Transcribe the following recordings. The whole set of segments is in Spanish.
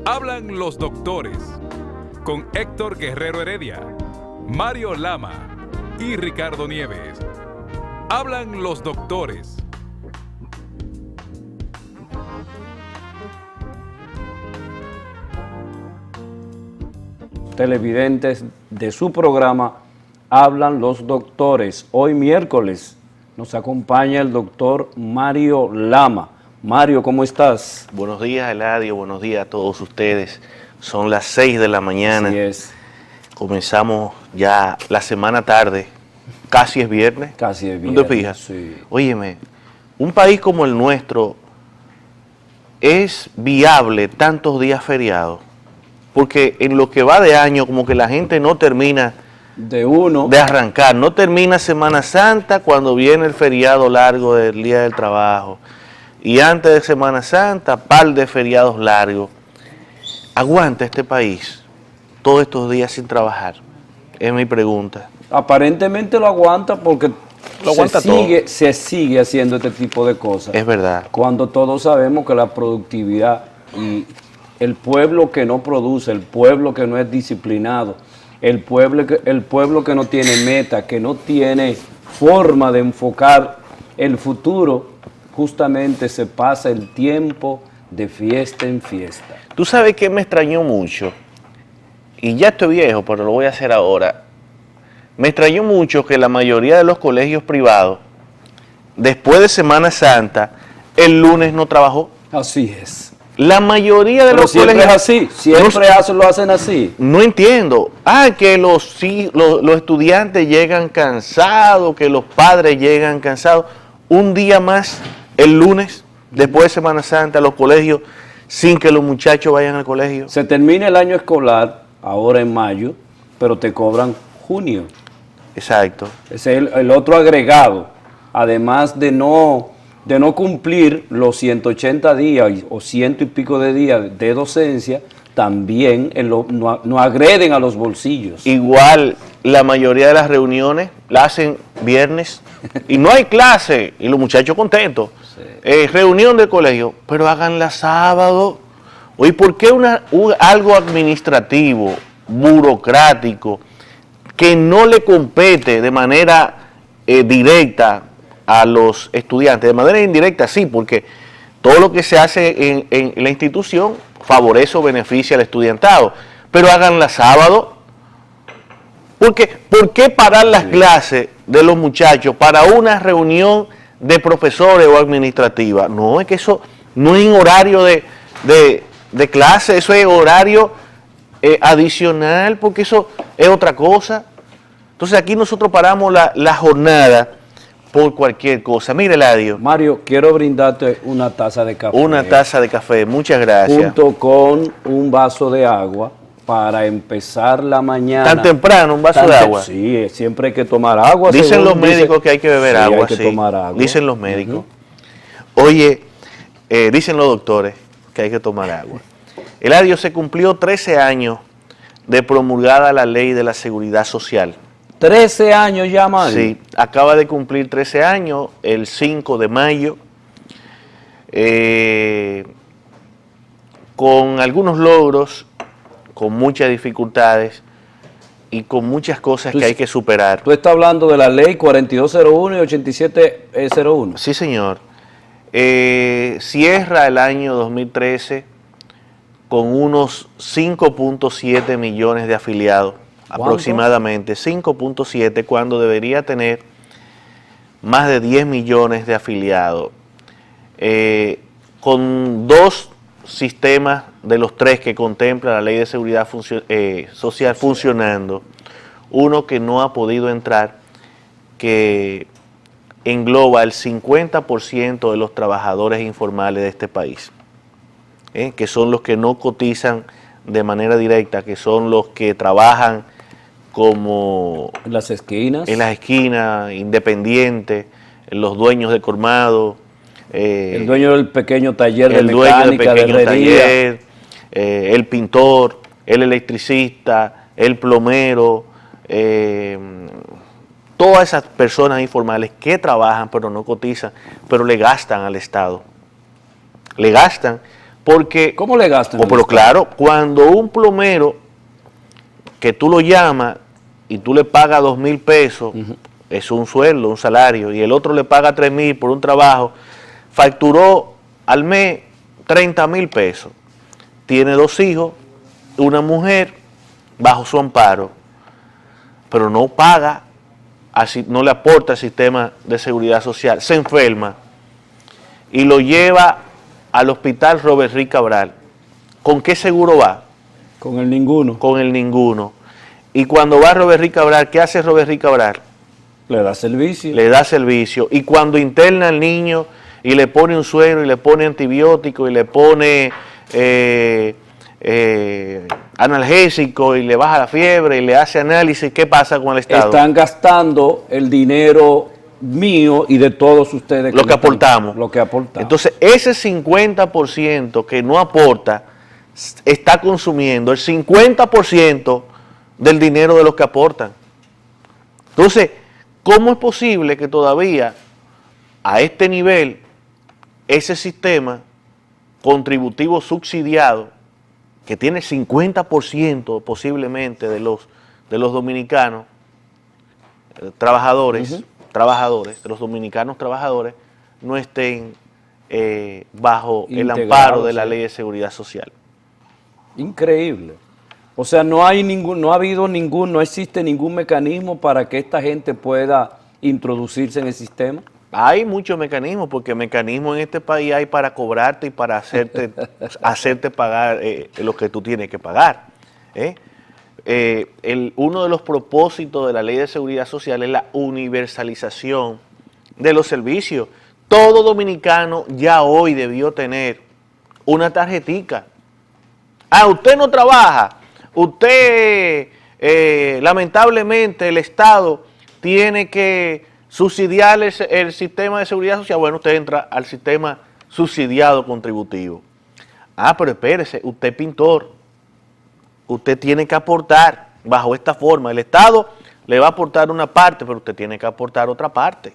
Hablan los doctores, con Héctor Guerrero Heredia, Mario Lama y Ricardo Nieves. Hablan los doctores. Televidentes de su programa Hablan los doctores. Hoy miércoles nos acompaña el doctor Mario Lama. Mario, ¿cómo estás? Buenos días, Eladio, buenos días a todos ustedes. Son las 6 de la mañana. Así es. Comenzamos ya la semana tarde, casi es viernes. Casi es viernes. ¿No te fijas? Sí. Óyeme, un país como el nuestro es viable tantos días feriados, porque en lo que va de año como que la gente no termina de arrancar, no termina Semana Santa cuando viene el feriado largo del Día del Trabajo, y antes de Semana Santa, par de feriados largos. ¿Aguanta este país todos estos días sin trabajar? Es mi pregunta. Aparentemente lo aguanta porque Lo aguanta se sigue haciendo este tipo de cosas. Es verdad. Cuando todos sabemos que la productividad y el pueblo que no produce, el pueblo que no es disciplinado, el pueblo que no tiene meta, que no tiene forma de enfocar el futuro, justamente se pasa el tiempo de fiesta en fiesta. Tú sabes que me extrañó mucho, y ya estoy viejo, pero lo voy a hacer ahora. Me extrañó mucho que la mayoría de los colegios privados, después de Semana Santa, el lunes no trabajó. Así es. La mayoría de Pero los siempre colegios... es así, siempre lo hacen así. No entiendo. Que los estudiantes llegan cansados, que los padres llegan cansados. Un día más, el lunes, después de Semana Santa, los colegios, sin que los muchachos vayan al colegio. Se termina el año escolar, ahora en mayo, pero te cobran junio. Exacto. Ese es el otro agregado. Además de no cumplir los 180 días o ciento y pico de días de docencia, también no agreden a los bolsillos. Igual, la mayoría de las reuniones la hacen viernes y no hay clase y los muchachos contentos. Sí. Reunión del colegio, pero háganla sábado. Oye, ¿por qué algo administrativo, burocrático, que no le compete de manera directa a los estudiantes? De manera indirecta sí, porque todo lo que se hace en la institución favorece o beneficia al estudiantado, pero háganla sábado. Porque, ¿por qué parar las clases de los muchachos para una reunión de profesores o administrativa? No, es que eso no es en horario de clase, eso es horario adicional, porque eso es otra cosa. Entonces aquí nosotros paramos la jornada por cualquier cosa. Mire, Eladio. Mario, quiero brindarte una taza de café. Una taza de café, muchas gracias. Junto con un vaso de agua para empezar la mañana. ¿Tan temprano un vaso de agua? Sí, siempre hay que tomar agua. Dicen los médicos que hay que beber agua. Hay que tomar agua. Dicen los médicos. Oye, dicen los doctores que hay que tomar agua. Eladio, se cumplió 13 años de promulgada la Ley de la Seguridad Social. 13 años ya, Mario. Sí, acaba de cumplir 13 años, el 5 de mayo, con algunos logros, con muchas dificultades y con muchas cosas que hay que superar. Tú estás hablando de la ley 4201 y 8701. Sí, señor. Cierra el año 2013 con unos 5.7 millones de afiliados. ¿Cuánto? Aproximadamente 5.7, cuando debería tener más de 10 millones de afiliados, con dos sistemas de los tres que contempla la Ley de Seguridad Social funcionando, uno que no ha podido entrar, que engloba el 50% de los trabajadores informales de este país, que son los que no cotizan de manera directa, que son los que trabajan como en las esquinas, independientes, los dueños de colmado, el dueño del pequeño taller de el dueño mecánica, del pequeño de taller, el pintor, el electricista, el plomero, todas esas personas informales que trabajan pero no cotizan, pero le gastan al Estado. Le gastan Porque, ¿Cómo le gastan? pero claro, cuando un plomero que tú lo llamas y tú le pagas 2,000 pesos, es un sueldo, un salario, y el otro le paga 3,000 por un trabajo, facturó al mes 30,000 pesos. Tiene 2 hijos, una mujer bajo su amparo, pero no paga, no le aporta al sistema de seguridad social, se enferma y lo lleva al hospital Robert Rick Cabral. ¿Con qué seguro va? Con el ninguno. Con el ninguno. Y cuando va a Robert Rick Cabral, ¿qué hace Robert Rick Cabral? Le da servicio. Le da servicio. Y cuando interna al niño y le pone un suero y le pone antibiótico y le pone analgésico y le baja la fiebre y le hace análisis, ¿qué pasa con el Estado? Están gastando el dinero mío y de todos ustedes. Lo que aportamos. Lo que aportamos. Entonces, ese 50% que no aporta, está consumiendo el 50% del dinero de los que aportan. Entonces, ¿cómo es posible que todavía a este nivel ese sistema contributivo subsidiado, que tiene 50% posiblemente de los dominicanos trabajadores, de los dominicanos trabajadores, no estén bajo el amparo de la Ley de Seguridad Social? Increíble. O sea, no existe ningún mecanismo para que esta gente pueda introducirse en el sistema. Hay muchos mecanismos, porque mecanismos en este país hay para cobrarte y para hacerte pagar lo que tú tienes que pagar. Uno de los propósitos de la Ley de Seguridad Social es la universalización de los servicios. Todo dominicano ya hoy debió tener una tarjetica. Usted no trabaja, usted lamentablemente el Estado tiene que subsidiar el sistema de seguridad social. Bueno, usted entra al sistema subsidiado contributivo. Pero espérese, usted es pintor, usted tiene que aportar bajo esta forma. El Estado le va a aportar una parte, pero usted tiene que aportar otra parte,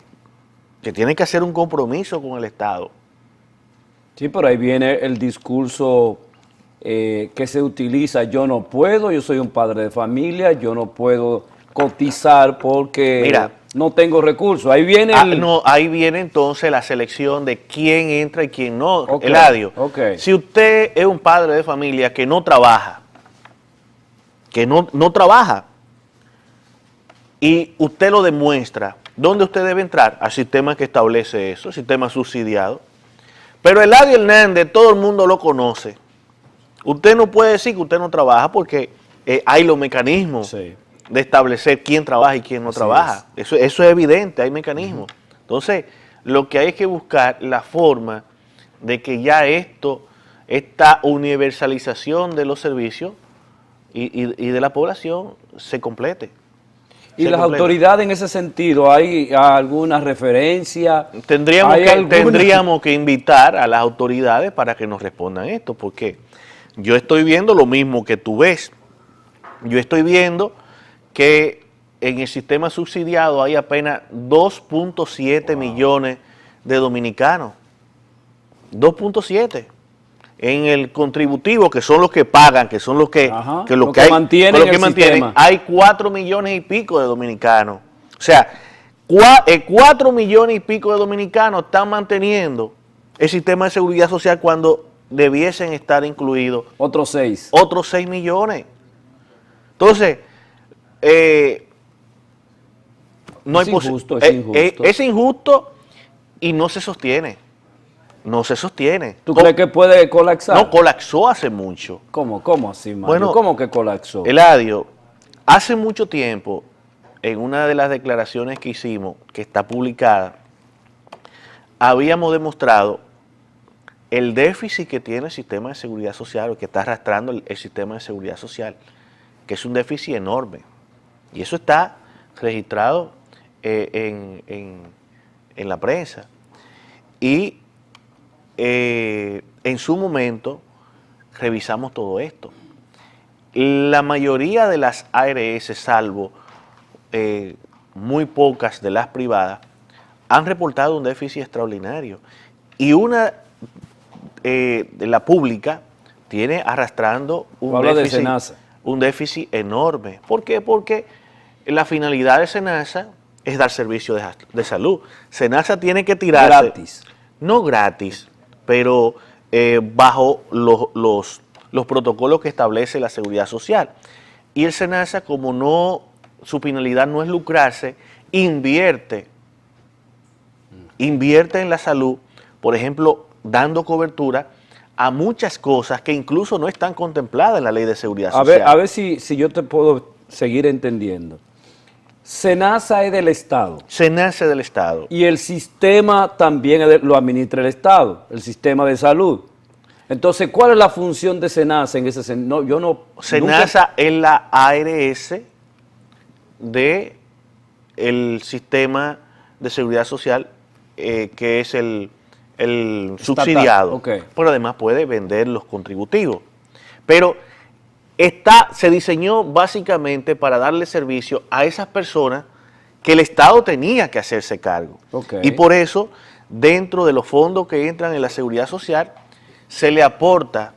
que tiene que hacer un compromiso con el Estado. Sí, pero ahí viene el discurso que se utiliza: yo no puedo, yo soy un padre de familia, yo no puedo cotizar porque no tengo recursos. Ahí viene ahí viene entonces la selección de quién entra y quién no. Eladio, si usted es un padre de familia que no trabaja, y usted lo demuestra, ¿dónde usted debe entrar? Al sistema que establece eso, sistema subsidiado. Pero Eladio Hernández, todo el mundo lo conoce. Usted no puede decir que usted no trabaja, porque hay los mecanismos de establecer quién trabaja y quién no trabaja. Eso es evidente, hay mecanismos. Entonces, lo que hay es que buscar la forma de que ya esta universalización de los servicios y de la población se complete. ¿Y las autoridades en ese sentido, hay alguna referencia? Tendríamos que invitar a las autoridades para que nos respondan esto, porque yo estoy viendo lo mismo que tú ves. Yo estoy viendo que en el sistema subsidiado hay apenas 2.7 millones de dominicanos. 2.7. En el contributivo, que son los que pagan, que son los que mantienen el sistema, hay 4 millones y pico de dominicanos. O sea, 4 millones y pico de dominicanos están manteniendo el sistema de seguridad social cuando debiesen estar incluidos otros 6. Otros 6 millones. Entonces, no hay injusto, es injusto y no se sostiene. No se sostiene. ¿Tú crees que puede colapsar? No, colapsó hace mucho. ¿Cómo así, Mario? Bueno, ¿Cómo que colapsó? Eladio, hace mucho tiempo, en una de las declaraciones que hicimos, que está publicada, habíamos demostrado el déficit que tiene el sistema de seguridad social, o que está arrastrando el sistema de seguridad social, que es un déficit enorme. Y eso está registrado en la prensa. Y en su momento revisamos todo esto. La mayoría de las ARS, salvo muy pocas de las privadas, han reportado un déficit extraordinario. Y una de la pública tiene arrastrando un déficit enorme. ¿Por qué? Porque la finalidad de SENASA es dar servicio de salud. SENASA tiene que tirarse... Gratis. No gratis, pero bajo los protocolos que establece la Seguridad Social. Y el SENASA, como no, su finalidad no es lucrarse, invierte en la salud, por ejemplo, dando cobertura a muchas cosas que incluso no están contempladas en la Ley de Seguridad Social. A ver si yo te puedo seguir entendiendo. SENASA es del Estado. SENASA es del Estado. Y el sistema también lo administra el Estado, el sistema de salud. Entonces, ¿cuál es la función de SENASA en ese sentido? SENASA es la ARS del sistema de seguridad social, que es el subsidiado. Okay. Pero además puede vender los contributivos. Pero se diseñó básicamente para darle servicio a esas personas que el Estado tenía que hacerse cargo. Okay. Y por eso, dentro de los fondos que entran en la seguridad social, se le aporta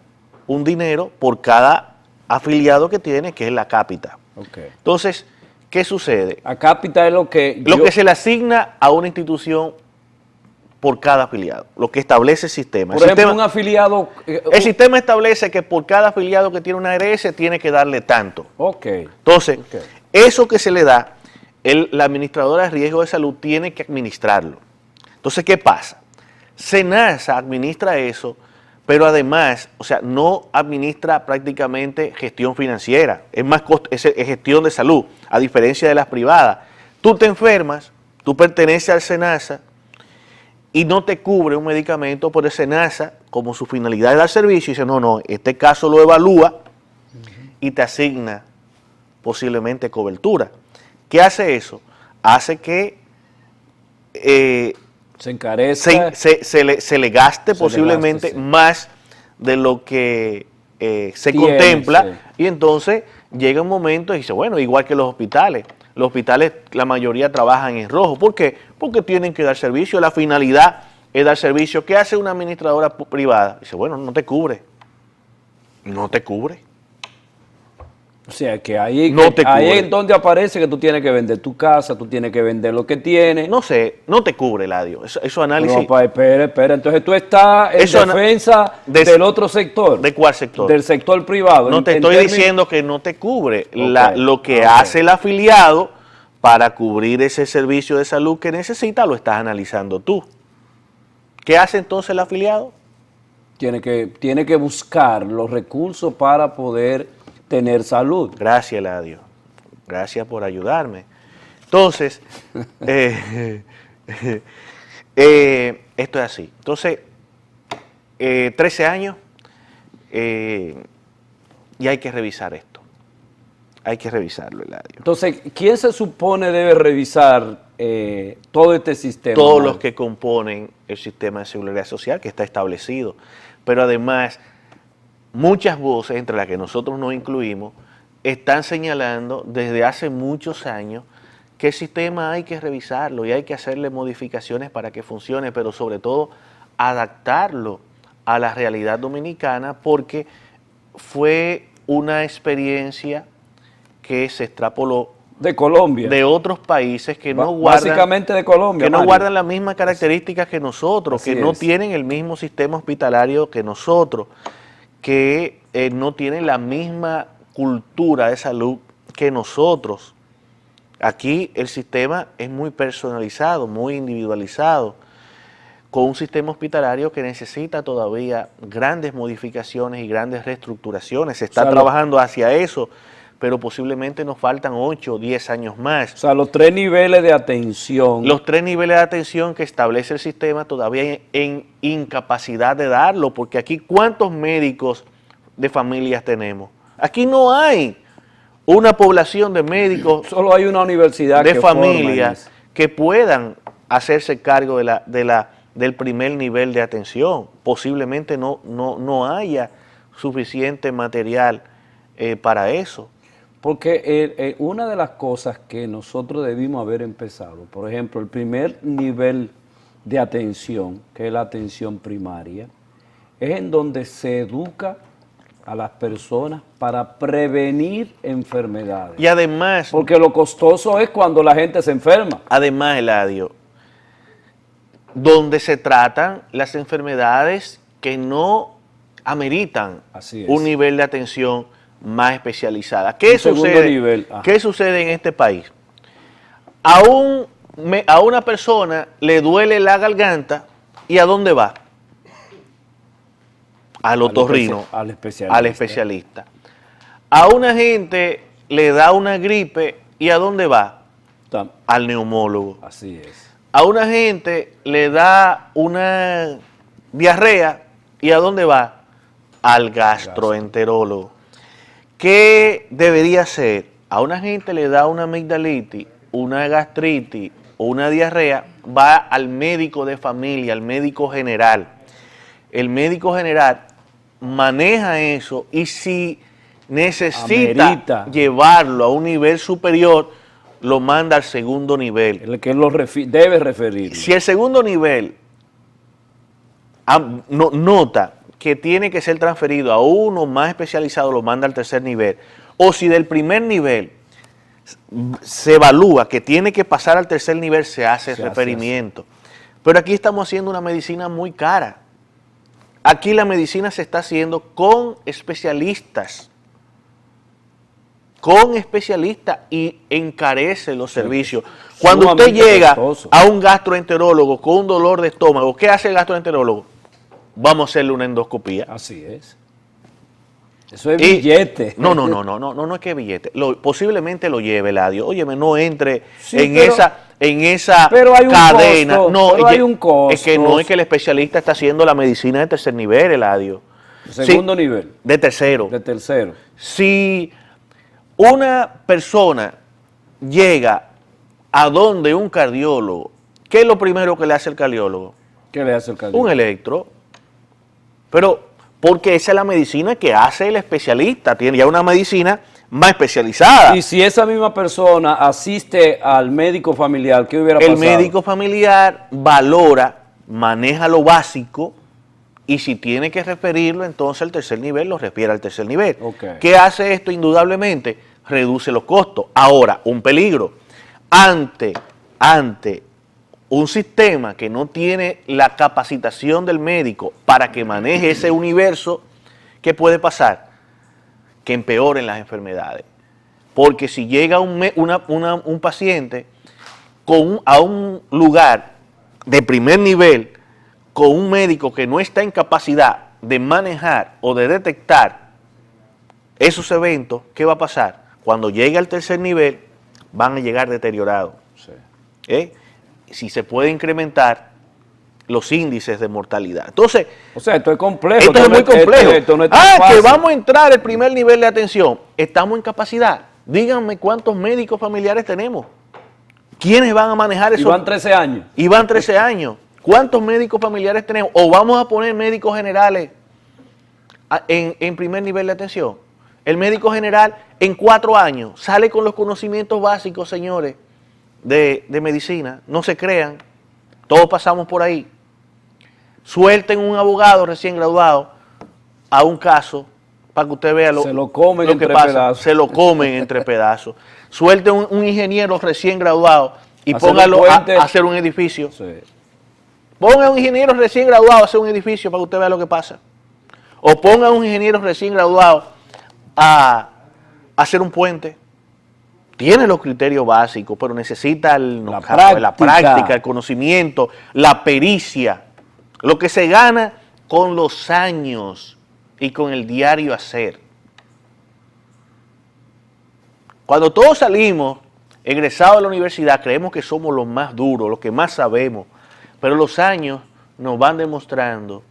un dinero por cada afiliado que tiene, que es la cápita. Okay. Entonces, ¿qué sucede? La cápita es lo que... que se le asigna a una institución por cada afiliado, lo que establece el sistema. Por ejemplo, un afiliado... el sistema establece que por cada afiliado que tiene una ARS tiene que darle tanto. Ok. Entonces, eso que se le da, la administradora de riesgo de salud tiene que administrarlo. Entonces, ¿qué pasa? SENASA administra eso, pero además, o sea, no administra prácticamente gestión financiera, es gestión de salud, a diferencia de las privadas. Tú te enfermas, tú perteneces al SENASA y no te cubre un medicamento, por el SENASA, como su finalidad es dar servicio, y dice, no, este caso lo evalúa y te asigna posiblemente cobertura. ¿Qué hace eso? Hace que se encarezca, se le gaste posiblemente más de lo que se contempla, sí. Y entonces llega un momento y dice, bueno, igual que los hospitales, la mayoría trabajan en rojo. ¿Por qué? Porque tienen que dar servicio, la finalidad es dar servicio. ¿Qué hace una administradora privada? Dice, bueno, no te cubre. O sea, que ahí es donde aparece que tú tienes que vender tu casa, tú tienes que vender lo que tienes. No sé, no te cubre, Eladio. Eso análisis. No, espera. Entonces tú estás en defensa del otro sector. ¿De cuál sector? Del sector privado. No te estoy diciendo que no te cubre. Lo que hace el afiliado para cubrir ese servicio de salud que necesita, lo estás analizando tú. ¿Qué hace entonces el afiliado? Tiene que buscar los recursos para poder tener salud. Gracias, Eladio. Gracias por ayudarme. Entonces, esto es así. Entonces, 13 años y hay que revisar esto. Hay que revisarlo, Eladio. Entonces, ¿quién se supone debe revisar todo este sistema? Todos los que componen el sistema de seguridad social que está establecido. Pero además, muchas voces, entre las que nosotros nos incluimos, están señalando desde hace muchos años que el sistema hay que revisarlo y hay que hacerle modificaciones para que funcione, pero sobre todo adaptarlo a la realidad dominicana, porque fue una experiencia que se extrapoló de Colombia, de otros países que no guardan, básicamente de Colombia, que no guardan las mismas características que nosotros, que no tienen el mismo sistema hospitalario que nosotros, que no tienen la misma cultura de salud que nosotros. Aquí el sistema es muy personalizado, muy individualizado, con un sistema hospitalario que necesita todavía grandes modificaciones y grandes reestructuraciones. Se está trabajando hacia eso, pero posiblemente nos faltan 8 o 10 años más. O sea, los 3 niveles de atención. Los 3 niveles de atención que establece el sistema todavía en incapacidad de darlo, porque aquí ¿cuántos médicos de familias tenemos? Aquí no hay una población de médicos. Solo hay una universidad de familias que puedan hacerse cargo del primer nivel de atención. Posiblemente no haya suficiente material para eso. Porque una de las cosas que nosotros debimos haber empezado, por ejemplo, el primer nivel de atención, que es la atención primaria, es en donde se educa a las personas para prevenir enfermedades. Y además, Porque lo costoso es cuando la gente se enferma. además, Eladio, donde se tratan las enfermedades que no ameritan Así es. un nivel de atención más especializada. ¿Qué Un segundo sucede? nivel, ajá. ¿Qué sucede en este país? A una persona le duele la garganta y ¿a dónde va? Al otorrino, Al especialista. al especialista. A una gente le da una gripe y ¿a dónde va? Al neumólogo. Así es. A una gente le da una diarrea y ¿a dónde va? Al gastroenterólogo. ¿Qué debería ser? A una gente le da una amigdalitis, una gastritis o una diarrea, va al médico de familia, al médico general. El médico general maneja eso y si necesita Amerita. llevarlo a un nivel superior, lo manda al segundo nivel. El que lo debe referir. Si el segundo nivel nota que tiene que ser transferido a uno más especializado, lo manda al tercer nivel. O si del primer nivel se evalúa que tiene que pasar al tercer nivel, se hace referimiento. Pero aquí estamos haciendo una medicina muy cara. Aquí la medicina se está haciendo con especialistas. Y encarece los servicios. Cuando usted llega a un gastroenterólogo con un dolor de estómago, ¿qué hace el gastroenterólogo? Vamos a hacerle una endoscopía. Así es. Eso es billete. No es que billete. Posiblemente lo lleve, Eladio. Óyeme, no entre en pero, esa pero hay un cadena. Costo, no, pero hay un costo. Es que no es que el especialista está haciendo la medicina de tercer nivel, Eladio. Segundo nivel. De tercero. De tercero. Si una persona llega a donde un cardiólogo, ¿qué es lo primero que le hace el cardiólogo? ¿Qué le hace el cardiólogo? Un electro. Pero porque esa es la medicina que hace el especialista, tiene ya una medicina más especializada. Y si esa misma persona asiste al médico familiar, ¿qué hubiera pasado? El médico familiar valora, maneja lo básico y si tiene que referirlo, entonces el tercer nivel lo refiere al tercer nivel. Okay. ¿Qué hace esto? Indudablemente reduce los costos. Ahora, un peligro. Ante un sistema que no tiene la capacitación del médico para que maneje ese universo, ¿qué puede pasar? Que empeoren las enfermedades. Porque si llega un paciente a un lugar de primer nivel con un médico que no está en capacidad de manejar o de detectar esos eventos, ¿qué va a pasar? Cuando llegue al tercer nivel, van a llegar deteriorados. Sí. Si se puede incrementar los índices de mortalidad. Entonces, o sea, esto es complejo. Esto es muy complejo. Esto no es tan fácil. Que vamos a entrar al primer nivel de atención. Estamos en capacidad. Díganme cuántos médicos familiares tenemos. ¿Quiénes van a manejar eso? Y van 13 años. Y van 13 años. ¿Cuántos médicos familiares tenemos? ¿O vamos a poner médicos generales en primer nivel de atención? El médico general en 4 años sale con los conocimientos básicos, señores, de medicina. No se crean. Todos pasamos por ahí. Suelten un abogado recién graduado a un caso para que usted vea se lo comen lo que entre pasa. pedazos. Se lo comen entre pedazos. Suelten un ingeniero recién graduado y póngalo a hacer un edificio. Sí. Ponga a un ingeniero recién graduado a hacer un edificio para que usted vea lo que pasa. O ponga a un ingeniero recién graduado a hacer un puente. Tiene los criterios básicos, pero necesita la práctica, el conocimiento, la pericia, lo que se gana con los años y con el diario hacer. Cuando todos salimos egresados de la universidad, creemos que somos los más duros, los que más sabemos, pero los años nos van demostrando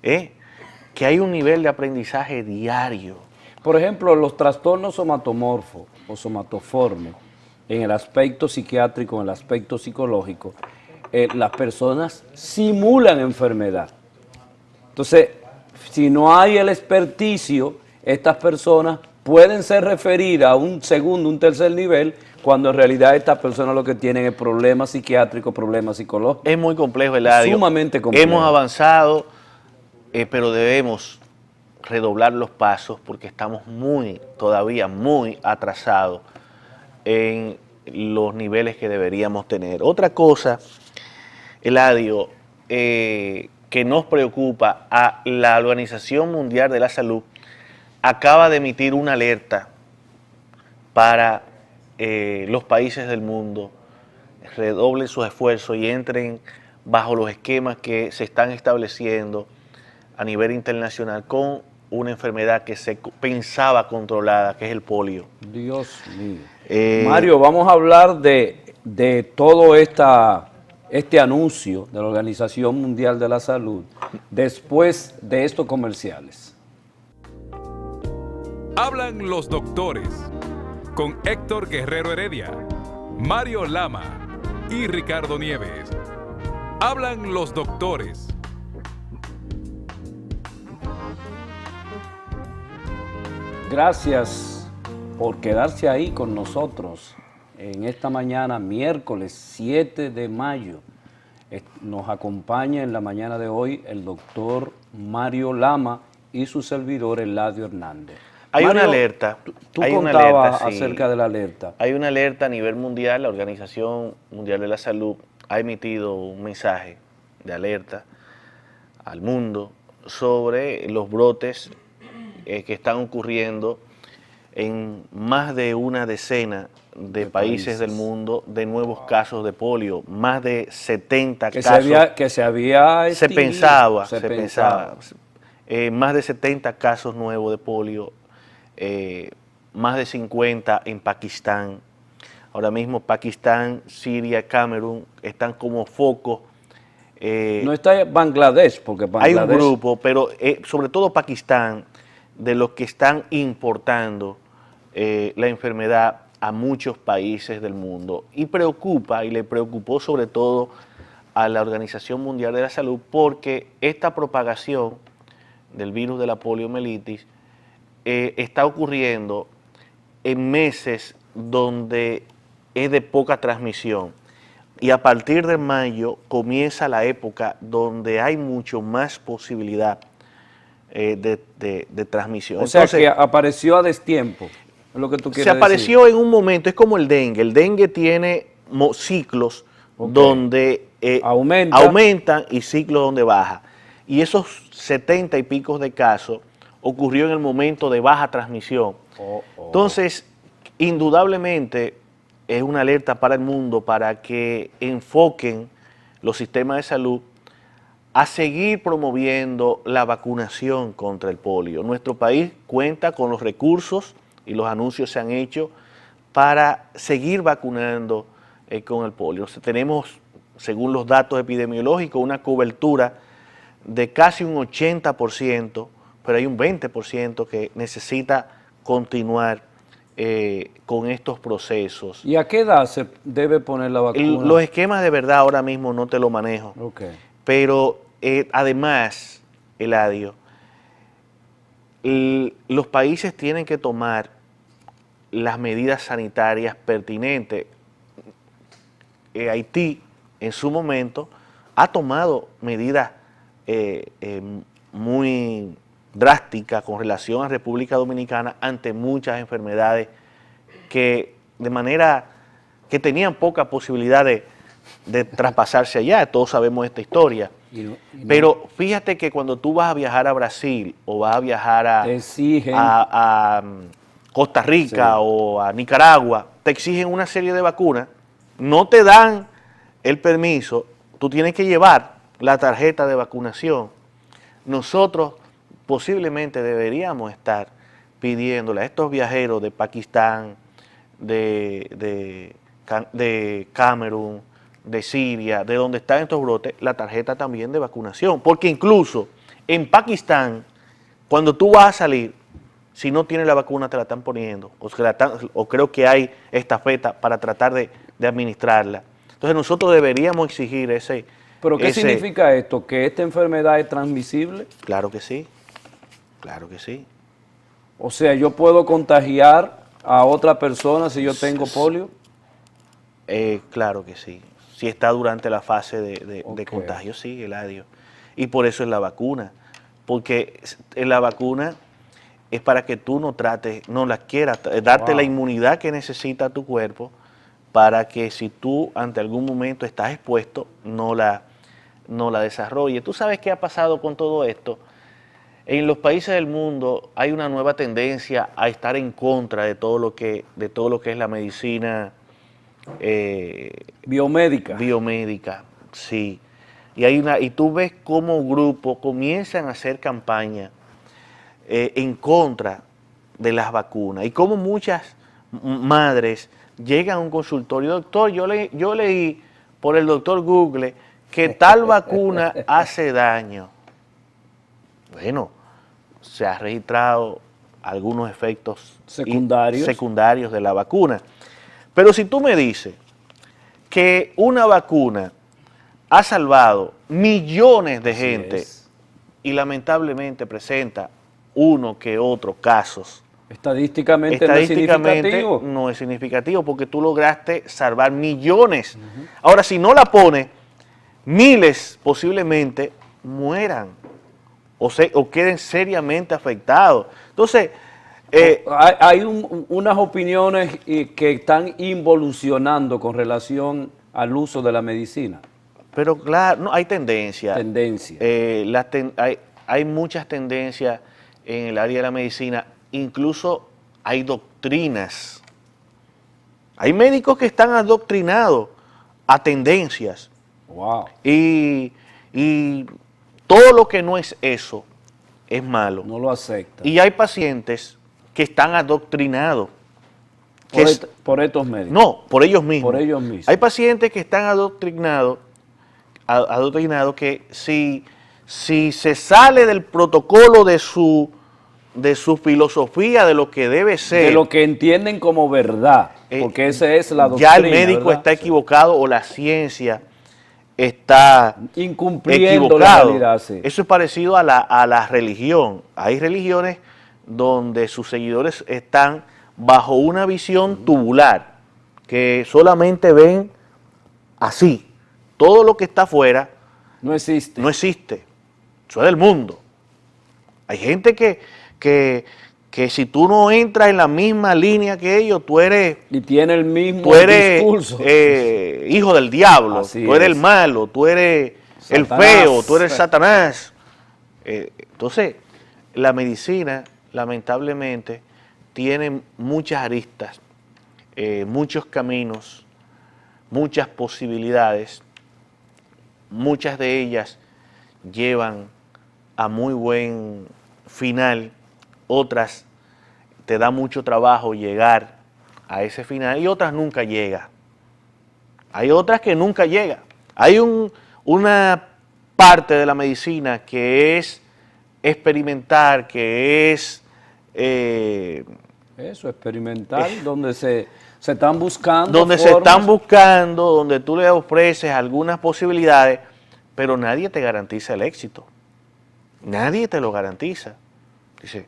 que hay un nivel de aprendizaje diario. Por ejemplo, los trastornos somatomorfos o somatoformes, en el aspecto psiquiátrico, en el aspecto psicológico, las personas simulan enfermedad. Entonces, si no hay el experticio, estas personas pueden ser referidas a un segundo, un tercer nivel, cuando en realidad estas personas lo que tienen es problemas psiquiátricos, problemas psicológicos. Es muy complejo, Eladio. Sumamente complejo. Hemos avanzado pero debemos redoblar los pasos porque estamos todavía muy atrasados en los niveles que deberíamos tener. Otra cosa, Eladio, que nos preocupa, a la Organización Mundial de la Salud acaba de emitir una alerta para los países del mundo, redoblen sus esfuerzos y entren bajo los esquemas que se están estableciendo a nivel internacional con una enfermedad que se pensaba controlada, que es el polio. Dios mío. Mario, vamos a hablar de todo este anuncio de la Organización Mundial de la Salud después de estos comerciales. Hablan los doctores con Héctor Guerrero Heredia, Mario Lama y Ricardo Nieves. Hablan los doctores. Gracias por quedarse ahí con nosotros en esta mañana, miércoles 7 de mayo. Nos acompaña en la mañana de hoy el doctor Mario Lama y su servidor Eladio Hernández. Hay Mario, una alerta. Tú hay contabas una alerta, sí, acerca de la alerta. Hay una alerta a nivel mundial. La Organización Mundial de la Salud ha emitido un mensaje de alerta al mundo sobre los brotes que están ocurriendo en más de una decena de países del mundo de nuevos casos de polio, más de 70 casos. Se pensaba. Más de 70 casos nuevos de polio, más de 50 en Pakistán. Ahora mismo Pakistán, Siria, Camerún están como focos. No está Bangladesh, porque Bangladesh... Hay un grupo, pero sobre todo Pakistán, de los que están importando la enfermedad a muchos países del mundo. Y preocupa, y le preocupó sobre todo a la Organización Mundial de la Salud, porque esta propagación del virus de la poliomielitis está ocurriendo en meses donde es de poca transmisión. Y a partir de mayo comienza la época donde hay mucho más posibilidad de transmisión. O sea, entonces, que apareció a destiempo, es lo que tú quieres se apareció decir. en un momento, es como el dengue. El dengue tiene ciclos donde aumentan y ciclos donde baja. Y esos 70 y pico de casos ocurrió en el momento de baja transmisión. Entonces, indudablemente es una alerta para el mundo para que enfoquen los sistemas de salud a seguir promoviendo la vacunación contra el polio. Nuestro país cuenta con los recursos y los anuncios se han hecho para seguir vacunando con el polio. O sea, tenemos, según los datos epidemiológicos, una cobertura de casi un 80%, pero hay un 20% que necesita continuar con estos procesos. ¿Y a qué edad se debe poner la vacuna? Los esquemas de verdad ahora mismo no te lo manejo. Okay. Pero además, Eladio, los países tienen que tomar las medidas sanitarias pertinentes. Haití, en su momento, ha tomado medidas muy drásticas con relación a República Dominicana ante muchas enfermedades que de manera que tenían poca posibilidad de traspasarse allá. Todos sabemos esta historia. Pero fíjate que cuando tú vas a viajar a Brasil o vas a viajar a Costa Rica, sí, o a Nicaragua, te exigen una serie de vacunas, no te dan el permiso, tú tienes que llevar la tarjeta de vacunación. Nosotros posiblemente deberíamos estar pidiéndole a estos viajeros de Pakistán, de Camerún, de Siria, de donde están estos brotes, la tarjeta también de vacunación. Porque incluso en Pakistán, cuando tú vas a salir, si no tienes la vacuna te la están poniendo, o creo que hay estafeta para tratar de administrarla. Entonces nosotros deberíamos exigir ese... ¿Pero qué significa esto? ¿Que esta enfermedad es transmisible? Claro que sí, claro que sí. O sea, ¿yo puedo contagiar a otra persona si yo tengo polio? Claro que sí. Si está durante la fase de contagio, sí, Eladio. Y por eso es la vacuna. porque la vacuna es para que tú no la quieras, darte la inmunidad que necesita tu cuerpo para que si tú ante algún momento estás expuesto, no la desarrolle. ¿Tú sabes qué ha pasado con todo esto? En los países del mundo hay una nueva tendencia a estar en contra de todo lo que es la medicina biomédica, sí. Y tú ves cómo grupos comienzan a hacer campaña en contra de las vacunas y cómo muchas madres llegan a un consultorio. Doctor, yo leí por el doctor Google que tal vacuna hace daño. Bueno, se han registrado algunos efectos secundarios de la vacuna. Pero si tú me dices que una vacuna ha salvado millones de gente y lamentablemente presenta uno que otro casos, estadísticamente no es significativo porque tú lograste salvar millones. Ahora, si no la pones, miles posiblemente mueran o queden seriamente afectados. Entonces, hay unas opiniones que están involucionando con relación al uso de la medicina. Pero claro, no, hay tendencias. Hay muchas tendencias en el área de la medicina, incluso hay doctrinas. Hay médicos que están adoctrinados a tendencias. Wow. Y todo lo que no es eso es malo. No lo acepta. Y hay pacientes que están adoctrinados. Por estos médicos. No, por ellos mismos. Por ellos mismos. Hay pacientes que están adoctrinados que si se sale del protocolo de su filosofía, de lo que debe ser, de lo que entienden como verdad, porque esa es la doctrina. Ya el médico, ¿verdad?, está equivocado o la ciencia está incumpliendo la realidad. Sí. Eso es parecido a la religión. Hay religiones donde sus seguidores están bajo una visión tubular, que solamente ven así. Todo lo que está afuera no existe. No existe. Eso es del mundo. Hay gente que si tú no entras en la misma línea que ellos, tú eres... Y tiene el mismo discurso. Hijo del diablo. Así tú eres el malo, tú eres Satanás, el feo, tú eres Satanás. Entonces, la medicina, lamentablemente, tiene muchas aristas, muchos caminos, muchas posibilidades. Muchas de ellas llevan a muy buen final, otras te da mucho trabajo llegar a ese final y otras nunca llega. Hay otras que nunca llega. Hay una parte de la medicina que es experimentar, que es... experimental, donde se están buscando donde formas. Se están buscando, donde tú le ofreces algunas posibilidades, pero nadie te garantiza el éxito. Nadie te lo garantiza. Dice,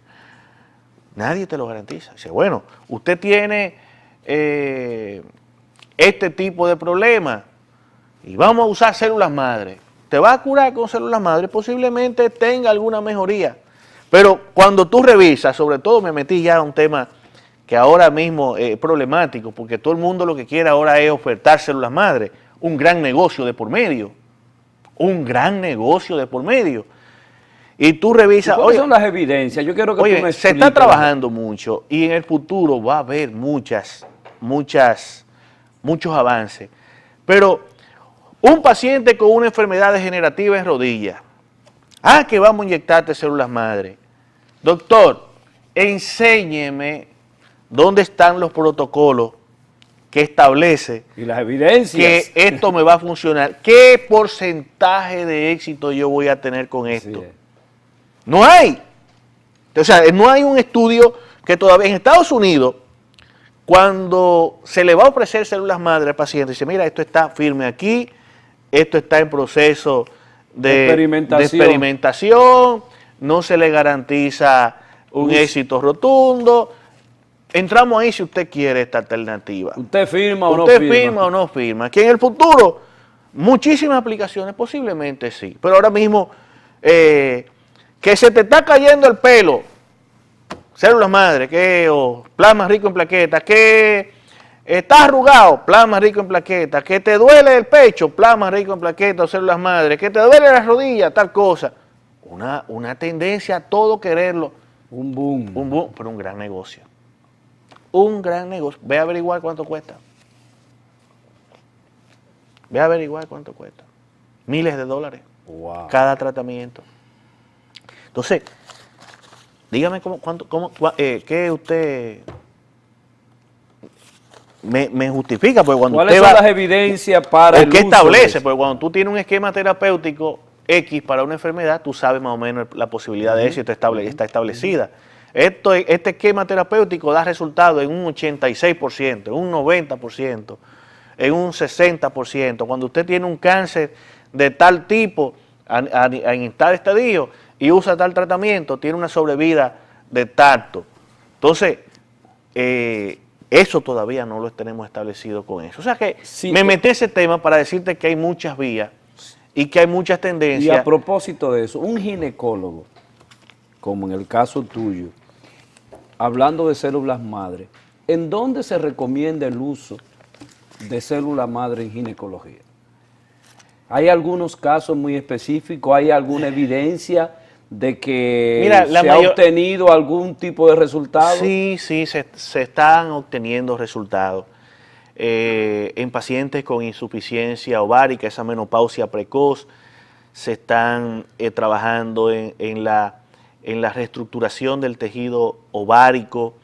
nadie te lo garantiza. Dice, bueno, usted tiene este tipo de problema y vamos a usar células madre. Te va a curar con células madre, posiblemente tenga alguna mejoría. Pero cuando tú revisas, sobre todo me metí ya a un tema que ahora mismo es problemático, porque todo el mundo lo que quiere ahora es ofertar células madre, un gran negocio de por medio, Y tú revisas... ¿Cuáles son las evidencias? Yo quiero que tú me expliques. Se está trabajando mucho y en el futuro va a haber muchos avances, pero un paciente con una enfermedad degenerativa en rodilla, que vamos a inyectarte células madre. Doctor, enséñeme dónde están los protocolos que establece y las evidencias que esto me va a funcionar. ¿Qué porcentaje de éxito yo voy a tener con esto? No hay. O sea, no hay un estudio que todavía en Estados Unidos, cuando se le va a ofrecer células madre al paciente, dice, mira, esto está firme aquí, esto está en proceso de experimentación, no se le garantiza un éxito rotundo. Entramos ahí si usted quiere esta alternativa. ¿Usted firma o no firma? ¿Usted firma o no firma? Que en el futuro, muchísimas aplicaciones, posiblemente sí. Pero ahora mismo, que se te está cayendo el pelo, células madre, o plasma rico en plaquetas, que estás arrugado, plasma rico en plaquetas, que te duele el pecho, plasma rico en plaquetas o células madre, que te duele la rodilla, tal cosa. Una tendencia a todo quererlo. Un boom. Pero un gran negocio. Un gran negocio. Ve a averiguar cuánto cuesta. Ve a averiguar cuánto cuesta. Miles de dólares. Wow. Cada tratamiento. Entonces, dígame qué usted me justifica. Porque cuando ¿Cuáles usted son va, las evidencias para o el qué uso de establece? eso? Porque cuando tú tienes un esquema terapéutico X para una enfermedad, tú sabes más o menos la posibilidad de éxito está establecida. Este esquema terapéutico da resultado en un 86%, en un 90%, en un 60%. Cuando usted tiene un cáncer de tal tipo, en tal estadio, y usa tal tratamiento, tiene una sobrevida de tanto. Entonces, eso todavía no lo tenemos establecido con eso. O sea que Sí. me metí ese tema para decirte que hay muchas vías y que hay muchas Y tendencias. a propósito de eso, un ginecólogo, como en el caso tuyo, hablando de células madre, ¿en dónde se recomienda el uso de células madre en ginecología? ¿Hay algunos casos muy específicos? ¿Hay alguna evidencia de que Mira, se ha obtenido algún tipo de resultado? Sí, se están obteniendo resultados. En pacientes con insuficiencia ovárica, esa menopausia precoz, se están trabajando en la reestructuración del tejido ovárico.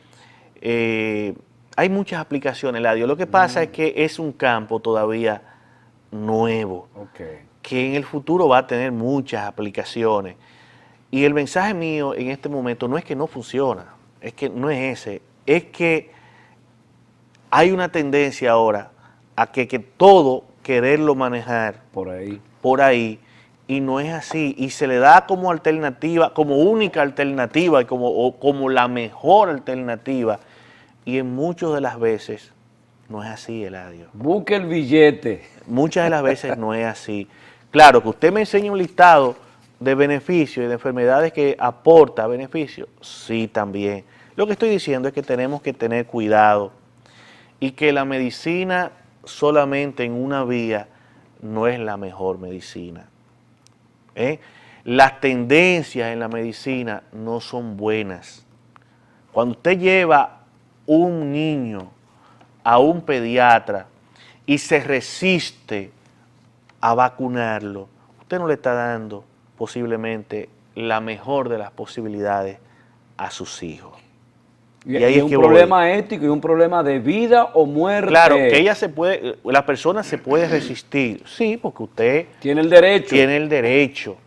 Hay muchas aplicaciones, Eladio. Lo que pasa es que es un campo todavía nuevo, que en el futuro va a tener muchas aplicaciones. Y el mensaje mío en este momento no es que no funciona, es que no es ese, es que hay una tendencia ahora a que todo quererlo manejar por ahí, y no es así, y se le da como alternativa, como única alternativa, y como la mejor alternativa, y en muchas de las veces no es así, Eladio. Busque el billete. Muchas de las veces no es así. Claro, que usted me enseñe un listado de beneficios y de enfermedades que aporta beneficios, sí, también. Lo que estoy diciendo es que tenemos que tener cuidado y que la medicina solamente en una vía no es la mejor medicina. Las tendencias en la medicina no son buenas. Cuando usted lleva un niño a un pediatra y se resiste a vacunarlo, usted no le está dando posiblemente la mejor de las posibilidades a sus hijos. Y ahí es un problema ético y un problema de vida o muerte. Claro, que la persona se puede resistir, sí, porque usted tiene el derecho.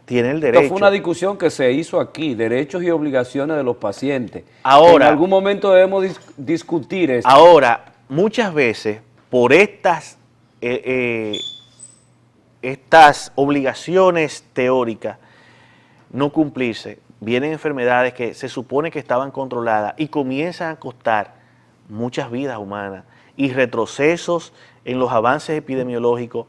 Esta fue una discusión que se hizo aquí, derechos y obligaciones de los pacientes. Ahora, en algún momento debemos discutir esto. Ahora, muchas veces, por estas obligaciones teóricas no cumplirse, vienen enfermedades que se supone que estaban controladas y comienzan a costar muchas vidas humanas y retrocesos en los avances epidemiológicos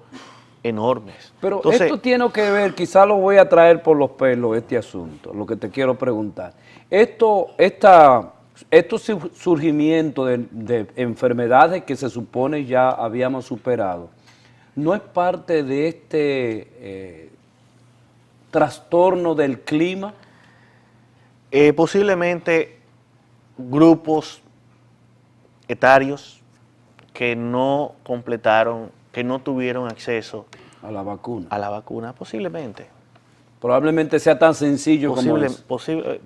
enormes. Pero entonces, esto tiene que ver, quizás lo voy a traer por los pelos este asunto, lo que te quiero preguntar. Estos surgimientos de enfermedades que se supone ya habíamos superado, ¿no es parte de este trastorno del clima? Posiblemente grupos etarios que no completaron, que no tuvieron acceso a la vacuna. A la vacuna, posiblemente. Probablemente sea tan sencillo como eso.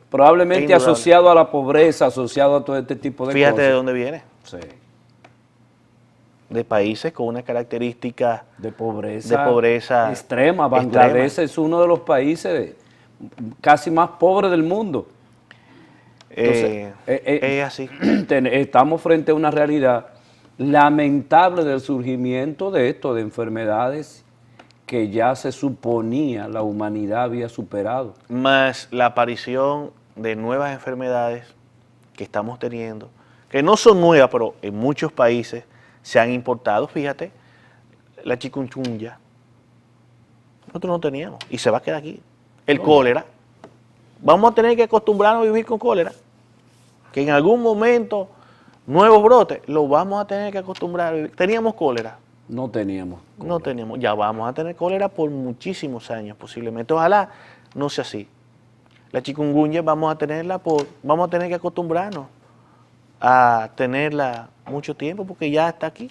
Probablemente asociado a la pobreza, asociado a todo este tipo de cosas. Fíjate de dónde viene. Sí. De países con una característica de pobreza extrema. Bangladesh es uno de los países casi más pobres del mundo. Entonces, es así. Estamos frente a una realidad lamentable del surgimiento de de enfermedades que ya se suponía la humanidad había superado. Más la aparición de nuevas enfermedades que estamos teniendo, que no son nuevas, pero en muchos países se han importado. Fíjate, la chikungunya, nosotros no teníamos y se va a quedar aquí. El cólera, vamos a tener que acostumbrarnos a vivir con cólera. Que en algún momento, nuevos brotes, los vamos a tener que acostumbrar a vivir. ¿Teníamos cólera? No teníamos. No teníamos. Ya vamos a tener cólera por muchísimos años, posiblemente. Ojalá no sea así. La chikungunya vamos a tener que acostumbrarnos a tenerla mucho tiempo porque ya está aquí.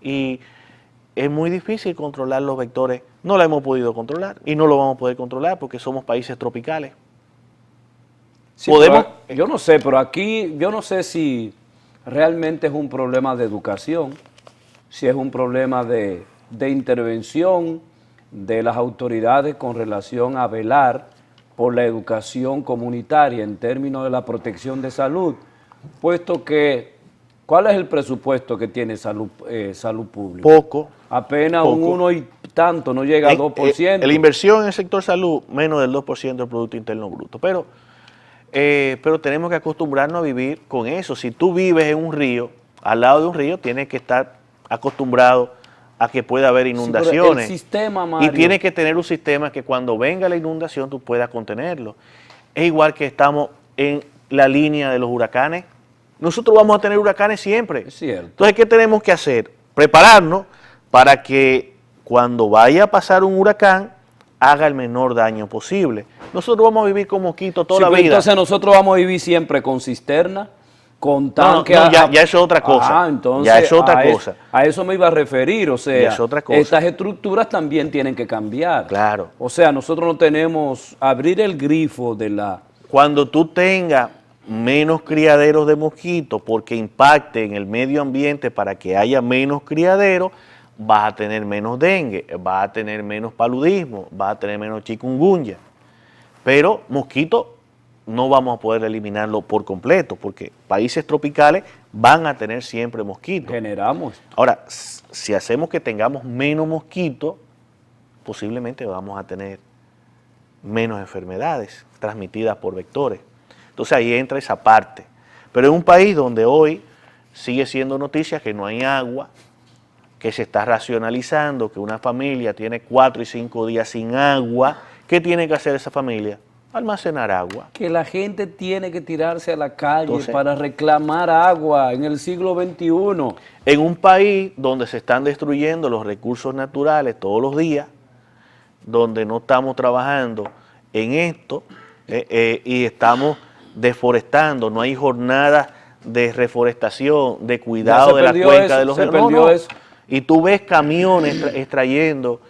Y es muy difícil controlar los vectores. No la hemos podido controlar y no lo vamos a poder controlar porque somos países tropicales. Sí, podemos, yo no sé, pero aquí yo no sé si realmente es un problema de educación, si es un problema de intervención de las autoridades con relación a velar por la educación comunitaria en términos de la protección de salud, puesto que, ¿cuál es el presupuesto que tiene salud pública? Poco. Apenas poco. Un 1 y tanto, no llega a 2%. La inversión en el sector salud, menos del 2% del Producto Interno Bruto. Pero tenemos que acostumbrarnos a vivir con eso. Si tú vives en un río, al lado de un río, tienes que estar acostumbrado a que pueda haber inundaciones. Sí, el sistema, Mario, y tienes que tener un sistema que cuando venga la inundación tú puedas contenerlo. Es igual que estamos en la línea de los huracanes. Nosotros vamos a tener huracanes siempre. Es cierto. Entonces, ¿qué tenemos que hacer? Prepararnos para que cuando vaya a pasar un huracán haga el menor daño posible. Nosotros vamos a vivir con mosquitos toda la vida. Entonces nosotros vamos a vivir siempre con cisterna, con tanque. Ya eso es otra cosa. Entonces, ya es otra cosa. A eso me iba a referir, o sea, ya es otra cosa. Estas estructuras también tienen que cambiar. Claro. O sea, nosotros no tenemos, abrir el grifo de la... Cuando tú tengas menos criaderos de mosquitos porque impacte en el medio ambiente para que haya menos criaderos, vas a tener menos dengue, vas a tener menos paludismo, vas a tener menos chikungunya. Pero mosquitos no vamos a poder eliminarlo por completo porque países tropicales van a tener siempre mosquitos. Generamos. Ahora, si hacemos que tengamos menos mosquitos, posiblemente vamos a tener menos enfermedades transmitidas por vectores. Entonces ahí entra esa parte. Pero en un país donde hoy sigue siendo noticia que no hay agua, que se está racionalizando, que una familia tiene 4 y 5 días sin agua, ¿qué tiene que hacer esa familia? Almacenar agua. Que la gente tiene que tirarse a la calle para reclamar agua en el siglo XXI. En un país donde se están destruyendo los recursos naturales todos los días, donde no estamos trabajando en esto y estamos deforestando, no hay jornadas de reforestación, de cuidado de la cuenca de los ríos. Y tú ves camiones extrayendo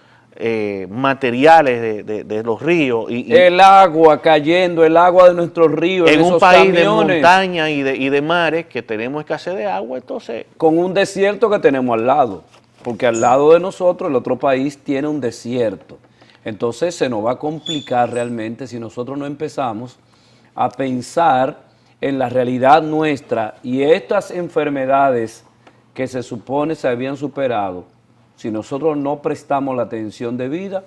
materiales de los ríos. El agua cayendo, el agua de nuestros ríos. En un país de montaña y de mares que tenemos escasez de agua, entonces... Con un desierto que tenemos al lado, porque al lado de nosotros el otro país tiene un desierto. Entonces se nos va a complicar realmente si nosotros no empezamos a pensar en la realidad nuestra y estas enfermedades que se supone se habían superado. Si nosotros no prestamos la atención debida,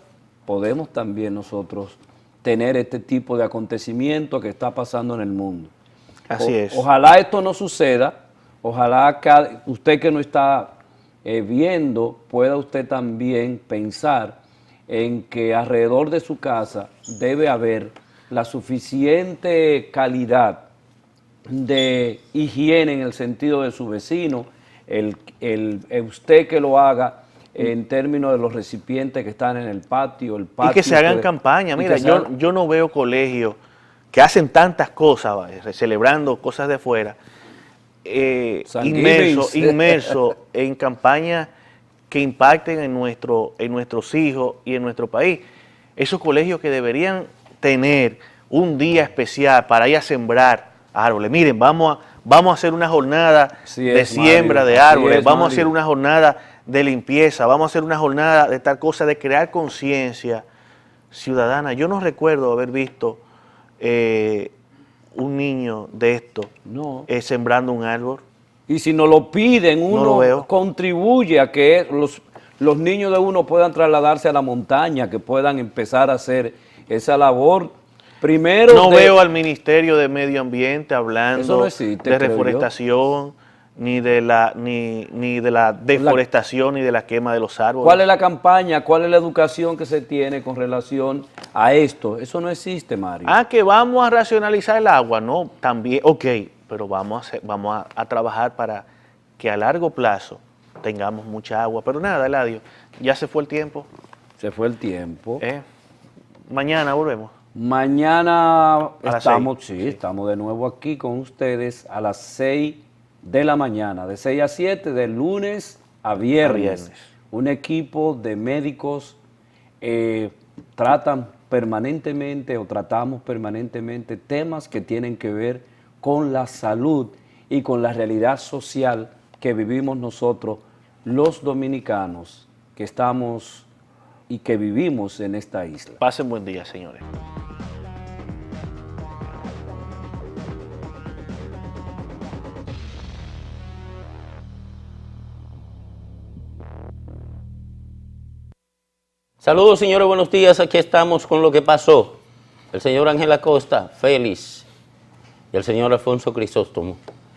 podemos también nosotros tener este tipo de acontecimiento que está pasando en el mundo. Así es. Ojalá esto no suceda, ojalá que usted que no está viendo, pueda usted también pensar en que alrededor de su casa debe haber la suficiente calidad de higiene en el sentido de su vecino, usted que lo haga en términos de los recipientes que están en el patio, y que se hagan campañas. Mira, yo no veo colegios que hacen tantas cosas, celebrando cosas de afuera, inmerso en campañas que impacten en nuestros hijos y en nuestro país. Esos colegios que deberían tener un día especial para ir a sembrar árboles. Miren, vamos a hacer una jornada de siembra de árboles, vamos a hacer una jornada de limpieza, vamos a hacer una jornada de tal cosa, de crear conciencia ciudadana. Yo no recuerdo haber visto un niño de esto sembrando un árbol. Y si nos lo piden, uno contribuye a que los niños de uno puedan trasladarse a la montaña, que puedan empezar a hacer esa labor. Primero veo al Ministerio de Medio Ambiente hablando de reforestación. ni de la deforestación, ni de la quema de los árboles. ¿Cuál es la campaña? ¿Cuál es la educación que se tiene con relación a esto? Eso no existe, Mario. Ah, que vamos a racionalizar el agua, no, también, ok, pero vamos a trabajar para que a largo plazo tengamos mucha agua. Pero nada, Eladio, ya se fue el tiempo. Se fue el tiempo. Mañana volvemos. Mañana las estamos, 6. sí, estamos de nuevo aquí con ustedes a las 6 de la mañana, de 6 a 7, de lunes a viernes. Un equipo de médicos tratamos permanentemente temas que tienen que ver con la salud y con la realidad social que vivimos nosotros, los dominicanos, que estamos y que vivimos en esta isla. Pasen buen día, señores. Saludos, señores, buenos días. Aquí estamos con lo que pasó. El señor Ángel Acosta, Félix, y el señor Alfonso Crisóstomo.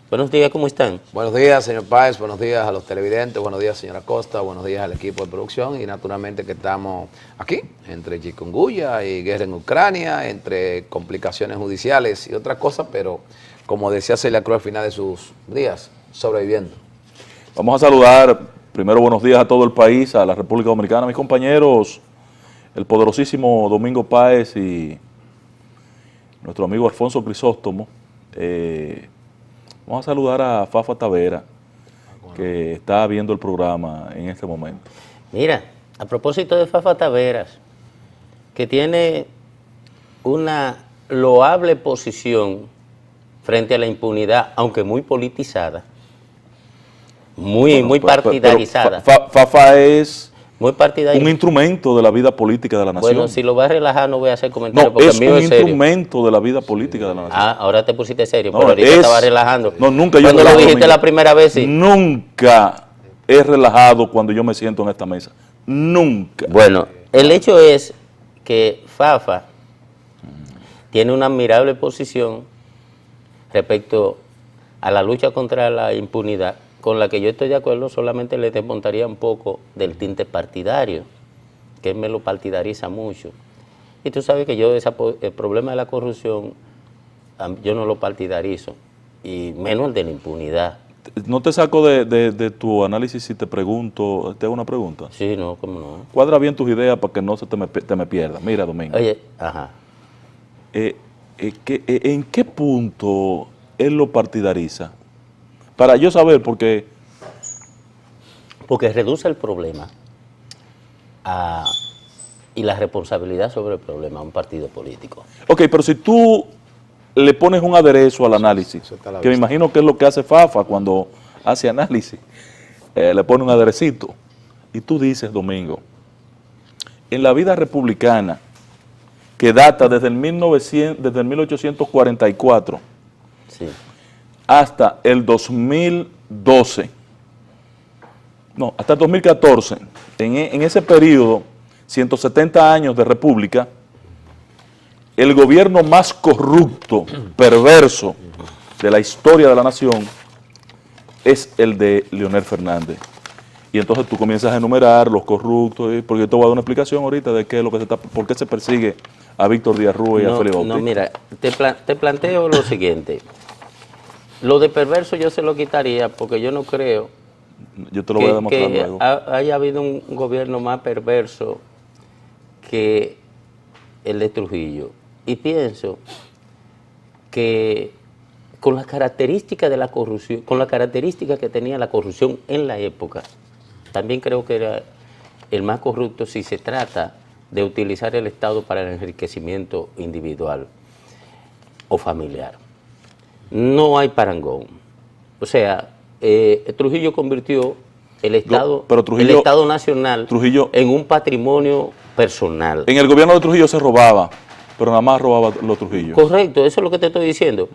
Buenos días, ¿cómo están? Buenos días, señor Páez, buenos días a los televidentes, buenos días, señora Acosta, buenos días al equipo de producción y naturalmente que estamos aquí, entre chikungunya y guerra en Ucrania, entre complicaciones judiciales y otras cosas, pero como decía Celia Cruz al final de sus días, sobreviviendo. Vamos a saludar, primero buenos días a todo el país, a la República Dominicana, a mis compañeros, el poderosísimo Domingo Páez y nuestro amigo Alfonso Crisóstomo. Vamos a saludar a Fafa Tavera, que está viendo el programa en este momento. Mira, a propósito de Fafa Taveras, que tiene una loable posición frente a la impunidad, aunque muy politizada, muy partidarizada. Fafa es muy partidarizada. un instrumento de la vida política de la nación. Bueno, si lo vas a relajar no voy a hacer comentarios No, porque es el mío un es serio. instrumento de la vida política de la nación. Ah, ahora te pusiste serio, No, pero ahorita estaba relajando. No, nunca yo Cuando lo relajo, dijiste Domingo. la primera vez, sí. Nunca he relajado cuando yo me siento en esta mesa. Nunca. Bueno, el hecho es que Fafa tiene una admirable posición respecto a la lucha contra la impunidad, con la que yo estoy de acuerdo, solamente le desmontaría un poco del tinte partidario, que él me lo partidariza mucho. Y tú sabes que yo el problema de la corrupción, yo no lo partidarizo, y menos el de la impunidad. No te saco de tu análisis si te pregunto, te hago una pregunta. Sí, no, cómo no. Cuadra bien tus ideas para que no se te me pierda. Mira, Domingo. Oye, ajá. ¿En qué punto él lo partidariza? Para yo saber, porque reduce el problema y la responsabilidad sobre el problema a un partido político. Ok, pero si tú le pones un aderezo al análisis, que me imagino que es lo que hace Fafa cuando hace análisis, le pone un aderecito, y tú dices, Domingo, en la vida republicana, que data desde el 1844 Sí. hasta el 2012, no, hasta el 2014, en ese periodo, 170 años de república, el gobierno más corrupto, perverso de la historia de la nación es el de Leonel Fernández. Y entonces tú comienzas a enumerar los corruptos, porque yo te voy a dar una explicación ahorita de qué es lo que por qué se persigue a Víctor Díaz Rúa y a Félix Bautista. No, mira, te planteo lo siguiente. Lo de perverso yo se lo quitaría porque yo no creo Yo te lo voy a demostrar luego. haya habido un gobierno más perverso que el de Trujillo. Y pienso que con las características de la corrupción, con las características que tenía la corrupción en la época, también creo que era el más corrupto si se trata de utilizar el Estado para el enriquecimiento individual o familiar. No hay parangón. O sea, Trujillo convirtió el Estado, el Estado Nacional en un patrimonio personal. En el gobierno de Trujillo se robaba, pero nada más robaba los Trujillo. Correcto, eso es lo que te estoy diciendo.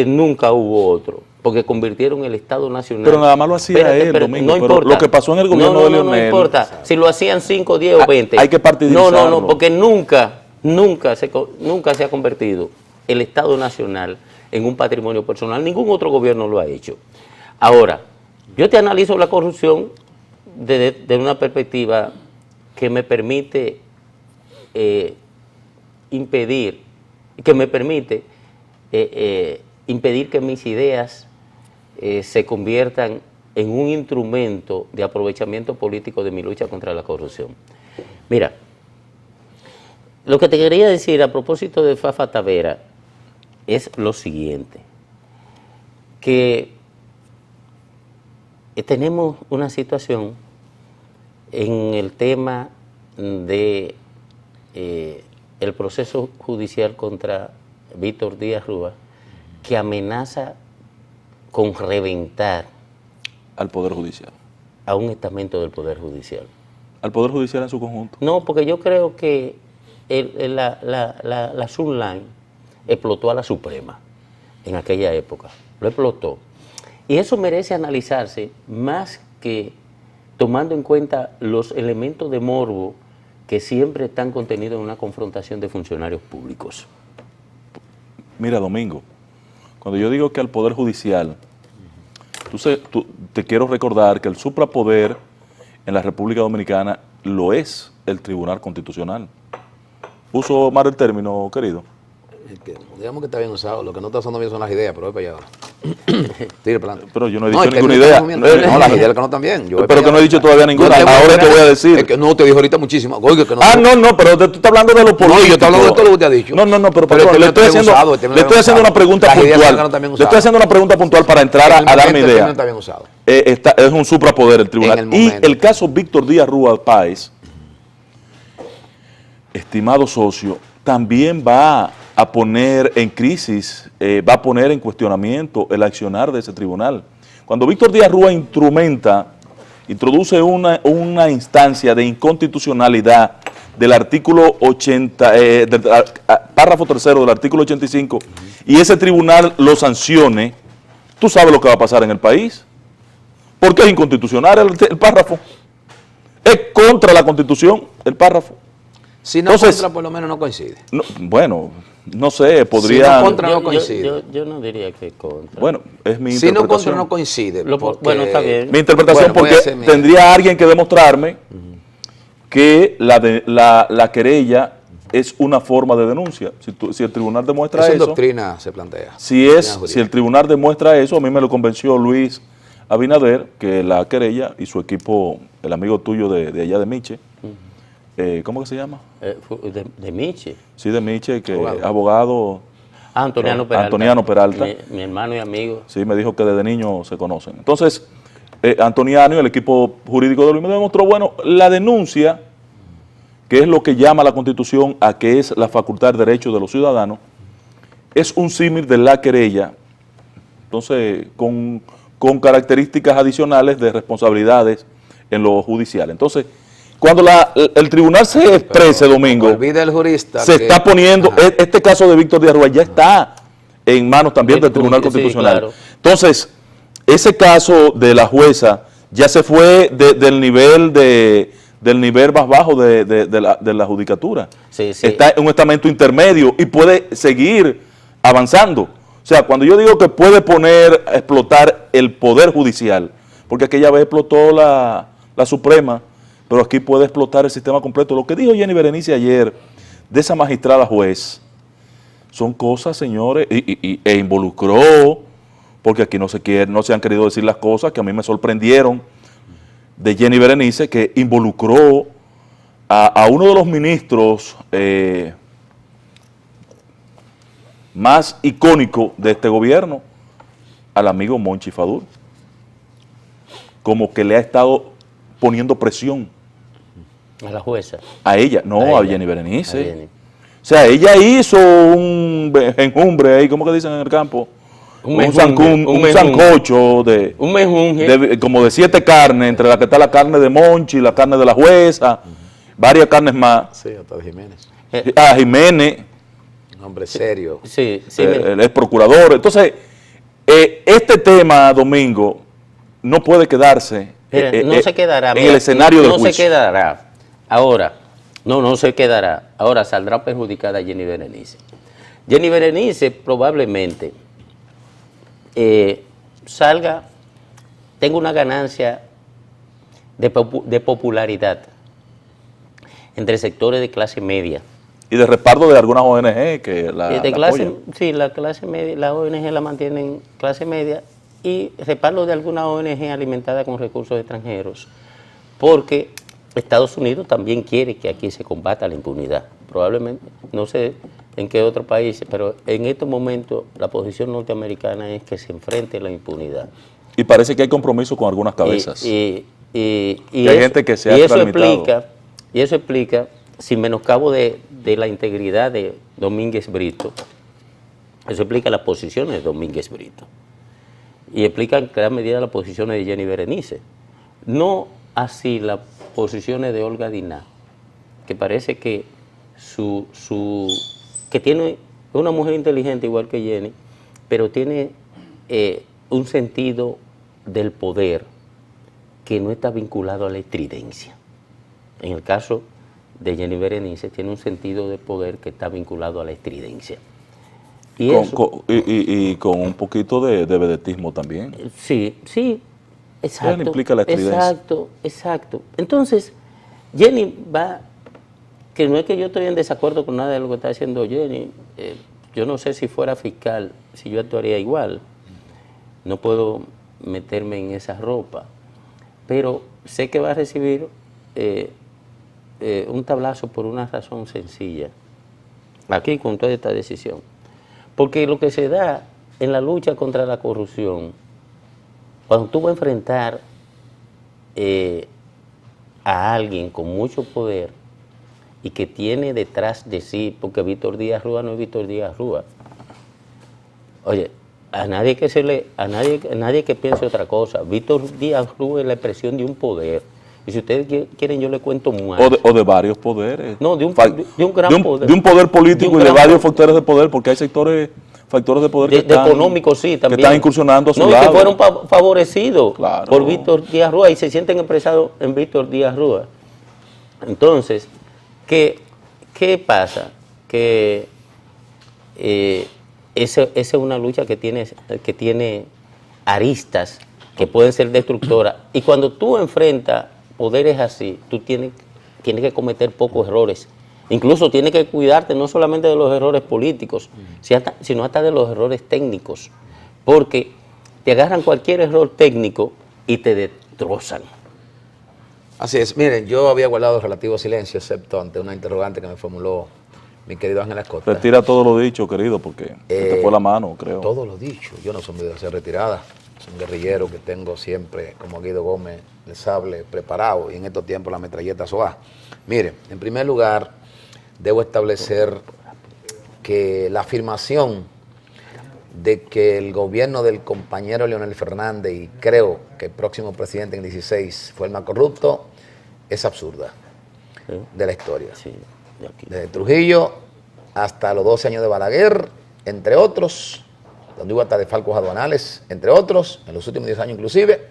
Nunca hubo otro, porque convirtieron el Estado Nacional. Pero nada más lo hacía él, Domingo. No pero importa. Lo que pasó en el gobierno de Leonel. No importa, si lo hacían 5, 10 o 20. Hay que partidizarlo. No, porque nunca se ha convertido el Estado Nacional en un patrimonio personal. Ningún otro gobierno lo ha hecho. Ahora, yo te analizo la corrupción desde una perspectiva que me permite impedir que mis ideas se conviertan en un instrumento de aprovechamiento político de mi lucha contra la corrupción. Mira, lo que te quería decir a propósito de Fafa Tavera es lo siguiente, que tenemos una situación en el tema de el proceso judicial contra Víctor Díaz Rúa que amenaza con reventar al Poder Judicial. A un estamento del Poder Judicial. Al Poder Judicial en su conjunto. No, porque yo creo que la Sunline explotó a la Suprema en aquella época, lo explotó. Y eso merece analizarse más que tomando en cuenta los elementos de morbo que siempre están contenidos en una confrontación de funcionarios públicos. Mira, Domingo, cuando yo digo que al Poder Judicial, te quiero recordar que el suprapoder en la República Dominicana lo es el Tribunal Constitucional. Uso mal el término, querido. Digamos que está bien usado, lo que no está usando bien son las ideas, pero es para allá. Tire para adelante. Pero yo no he No, dicho es que ninguna no idea. estamos No, las ideas que no están bien. Pero que no he dicho todavía ninguna. Ahora te voy a decir. Es que no, te dijo ahorita muchísimo. Oiga, que no. No, pero tú estás hablando de lo político. No, yo estoy hablando de todo lo que te ha dicho. No, pero Pero patrón, le estoy haciendo una pregunta puntual. Le estoy haciendo una pregunta puntual para entrar a darme idea. No está bien usado. Es un suprapoder el tribunal. En el Y momento. el caso Víctor Díaz Rúa Páez, estimado socio, también va a poner en crisis, va a poner en cuestionamiento el accionar de ese tribunal. Cuando Víctor Díaz Rúa introduce una instancia de inconstitucionalidad del artículo 80, del párrafo tercero del artículo 85, y ese tribunal lo sancione, tú sabes lo que va a pasar en el país. Porque es inconstitucional el párrafo. Es contra la Constitución el párrafo. Si no Entonces, contra, por lo menos no coincide. Bueno, no sé, podría... Si no contra, no coincide. Yo no diría que contra. Bueno, es mi Si no contra, interpretación. no coincide. Bueno, está bien. Mi interpretación, Bueno, porque tendría alguien que demostrarme que la querella es una forma de denuncia. Si el tribunal demuestra Eso en eso... doctrina se plantea. Si el tribunal demuestra eso, a mí me lo convenció Luis Abinader, que la querella y su equipo, el amigo tuyo de allá de Miche, ¿cómo que se llama? De Miche. Sí, de Miche, que abogado Antoniano Peralta. Antoniano Peralta. Mi hermano y amigo. Sí, me dijo que desde niño se conocen. Entonces, Antoniano y el equipo jurídico de Luis me demostró, bueno, la denuncia, que es lo que llama la Constitución a que es la facultad de derechos de los ciudadanos, es un símil de la querella, entonces, con características adicionales de responsabilidades en lo judicial. Entonces, cuando el tribunal se exprese, Domingo, Olvida el jurista se está poniendo, este caso de Víctor Díaz Rúa ya está en manos también del Tribunal Constitucional. Claro. Entonces, ese caso de la jueza ya se fue del nivel más bajo de la judicatura. Sí. Está en un estamento intermedio y puede seguir avanzando. O sea, cuando yo digo que puede explotar el Poder Judicial, porque aquella vez explotó la Suprema, pero aquí puede explotar el sistema completo. Lo que dijo Jenny Berenice ayer de esa magistrada juez son cosas, señores, e involucró, porque aquí no se han querido decir las cosas que a mí me sorprendieron de Jenny Berenice, que involucró a uno de los ministros más icónico de este gobierno, al amigo Monchi Fadul, como que le ha estado poniendo presión. A la jueza. A ella, no, a ella. Jenny Berenice. A Jenny. O sea, ella hizo un enjumbre ahí, ¿cómo que dicen en el campo? Un sancocho como de 7 carnes, entre la que está la carne de Monchi, la carne de la jueza, varias carnes más. Sí, hasta de Jiménez. A Jiménez, Un hombre serio. Sí, el ex procurador. Entonces, este tema, Domingo, no puede quedarse no se quedará, en mira, el escenario del no juicio. se quedará. Ahora, no se quedará. Ahora saldrá perjudicada Jenny Berenice. Jenny Berenice probablemente salga tenga una ganancia de popularidad entre sectores de clase media. Y de respaldo de algunas ONG que la apoyan. Sí, la clase media, la ONG la mantienen clase media y respaldo de alguna ONG alimentada con recursos extranjeros, porque Estados Unidos también quiere que aquí se combata la impunidad. Probablemente, no sé en qué otro país, pero en estos momentos la posición norteamericana es que se enfrente la impunidad. Y parece que hay compromiso con algunas cabezas. Y hay gente que se ha extralimitado. Y eso explica, sin menoscabo de la integridad de Domínguez Brito, eso explica las posiciones de Domínguez Brito. Y explica en gran medida las posiciones de Jenny Berenice. No así las posiciones de Olga Diná, que parece que que tiene una mujer inteligente igual que Jenny, pero tiene un sentido del poder que no está vinculado a la estridencia. En el caso de Jenny Berenice tiene un sentido de poder que está vinculado a la estridencia. Y con un poquito de vedetismo también. Sí, exacto. Eso implica la estridencia. Exacto. Entonces, Jenny va, que no es que yo estoy en desacuerdo con nada de lo que está haciendo Jenny, yo no sé si fuera fiscal, si yo actuaría igual, no puedo meterme en esa ropa, pero sé que va a recibir un tablazo por una razón sencilla, aquí con toda esta decisión. Porque lo que se da en la lucha contra la corrupción, cuando tú vas a enfrentar a alguien con mucho poder y que tiene detrás de sí, porque Víctor Díaz Rúa no es Víctor Díaz Rúa. Oye, a nadie que piense otra cosa. Víctor Díaz Rúa es la expresión de un poder. Y si ustedes quieren, yo les cuento más. O de varios poderes. No, de un gran poder. De un poder político y de varios factores de poder, porque hay factores de poder que están, económicos, sí, también. Que están incursionando a su lado. Que fueron favorecidos claro, por Víctor Díaz Rúa y se sienten expresados en Víctor Díaz Rúa. Entonces, ¿qué pasa? Que esa es una lucha que tiene aristas que pueden ser destructoras. Y cuando tú enfrentas poderes así, tú tienes que cometer pocos errores. Incluso tienes que cuidarte no solamente de los errores políticos, sino hasta de los errores técnicos. Porque te agarran cualquier error técnico y te destrozan. Así es. Miren, yo había guardado relativo silencio, excepto ante una interrogante que me formuló mi querido Ángel Acosta. Retira todo lo dicho, querido, porque te fue la mano, creo. Todo lo dicho. Yo no soy de hacer retirada. Soy un guerrillero que tengo siempre, como Guido Gómez, el sable preparado y en estos tiempos la metralleta SOA. Miren, en primer lugar, debo establecer que la afirmación de que el gobierno del compañero Leonel Fernández, y creo que el próximo presidente en el 16 fue el más corrupto, es absurda de la historia. Sí, desde Trujillo hasta los 12 años de Balaguer, entre otros, donde hubo hasta desfalcos aduanales, entre otros, en los últimos 10 años inclusive,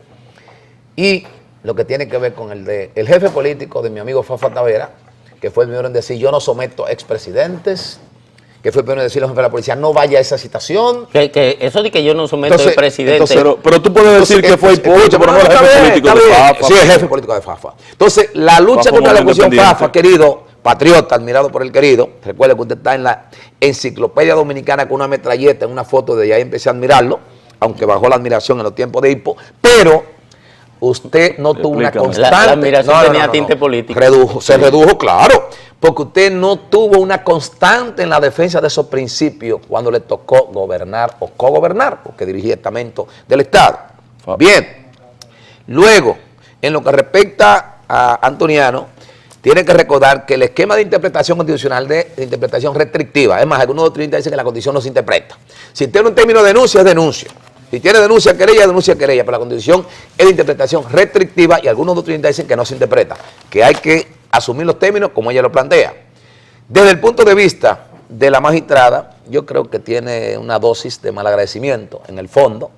y lo que tiene que ver con el jefe político de mi amigo Fafa Tavera, que fue el primero en decir, yo no someto a expresidentes, que fue el primero en decirle al jefe de la policía, no vaya a esa citación. Que eso de que yo no someto al presidente. Pero tú puedes decir que fue hipócrita, pero no el jefe político de Fafa. Sí, el jefe político de Fafa. Entonces, la lucha contra la oposición Fafa, querido patriota, admirado por el querido, recuerde que usted está en la Enciclopedia Dominicana con una metralleta, en una foto de ahí empecé a admirarlo, aunque bajó la admiración en los tiempos de Hipo, pero usted no tuvo una constante. La admiración tenía tinte político. Se redujo, claro, porque usted no tuvo una constante en la defensa de esos principios cuando le tocó gobernar o cogobernar, porque dirigía estamento del Estado. Bien, luego, en lo que respecta a Antoniano, tiene que recordar que el esquema de interpretación constitucional de interpretación restrictiva, es más, algunos doctrinistas dicen que la constitución no se interpreta. Si tiene un término de denuncia, es denuncia. Si tiene denuncia querella, pero la constitución es de interpretación restrictiva y algunos doctrinistas dicen que no se interpreta, que hay que asumir los términos como ella lo plantea. Desde el punto de vista de la magistrada, yo creo que tiene una dosis de malagradecimiento en el fondo.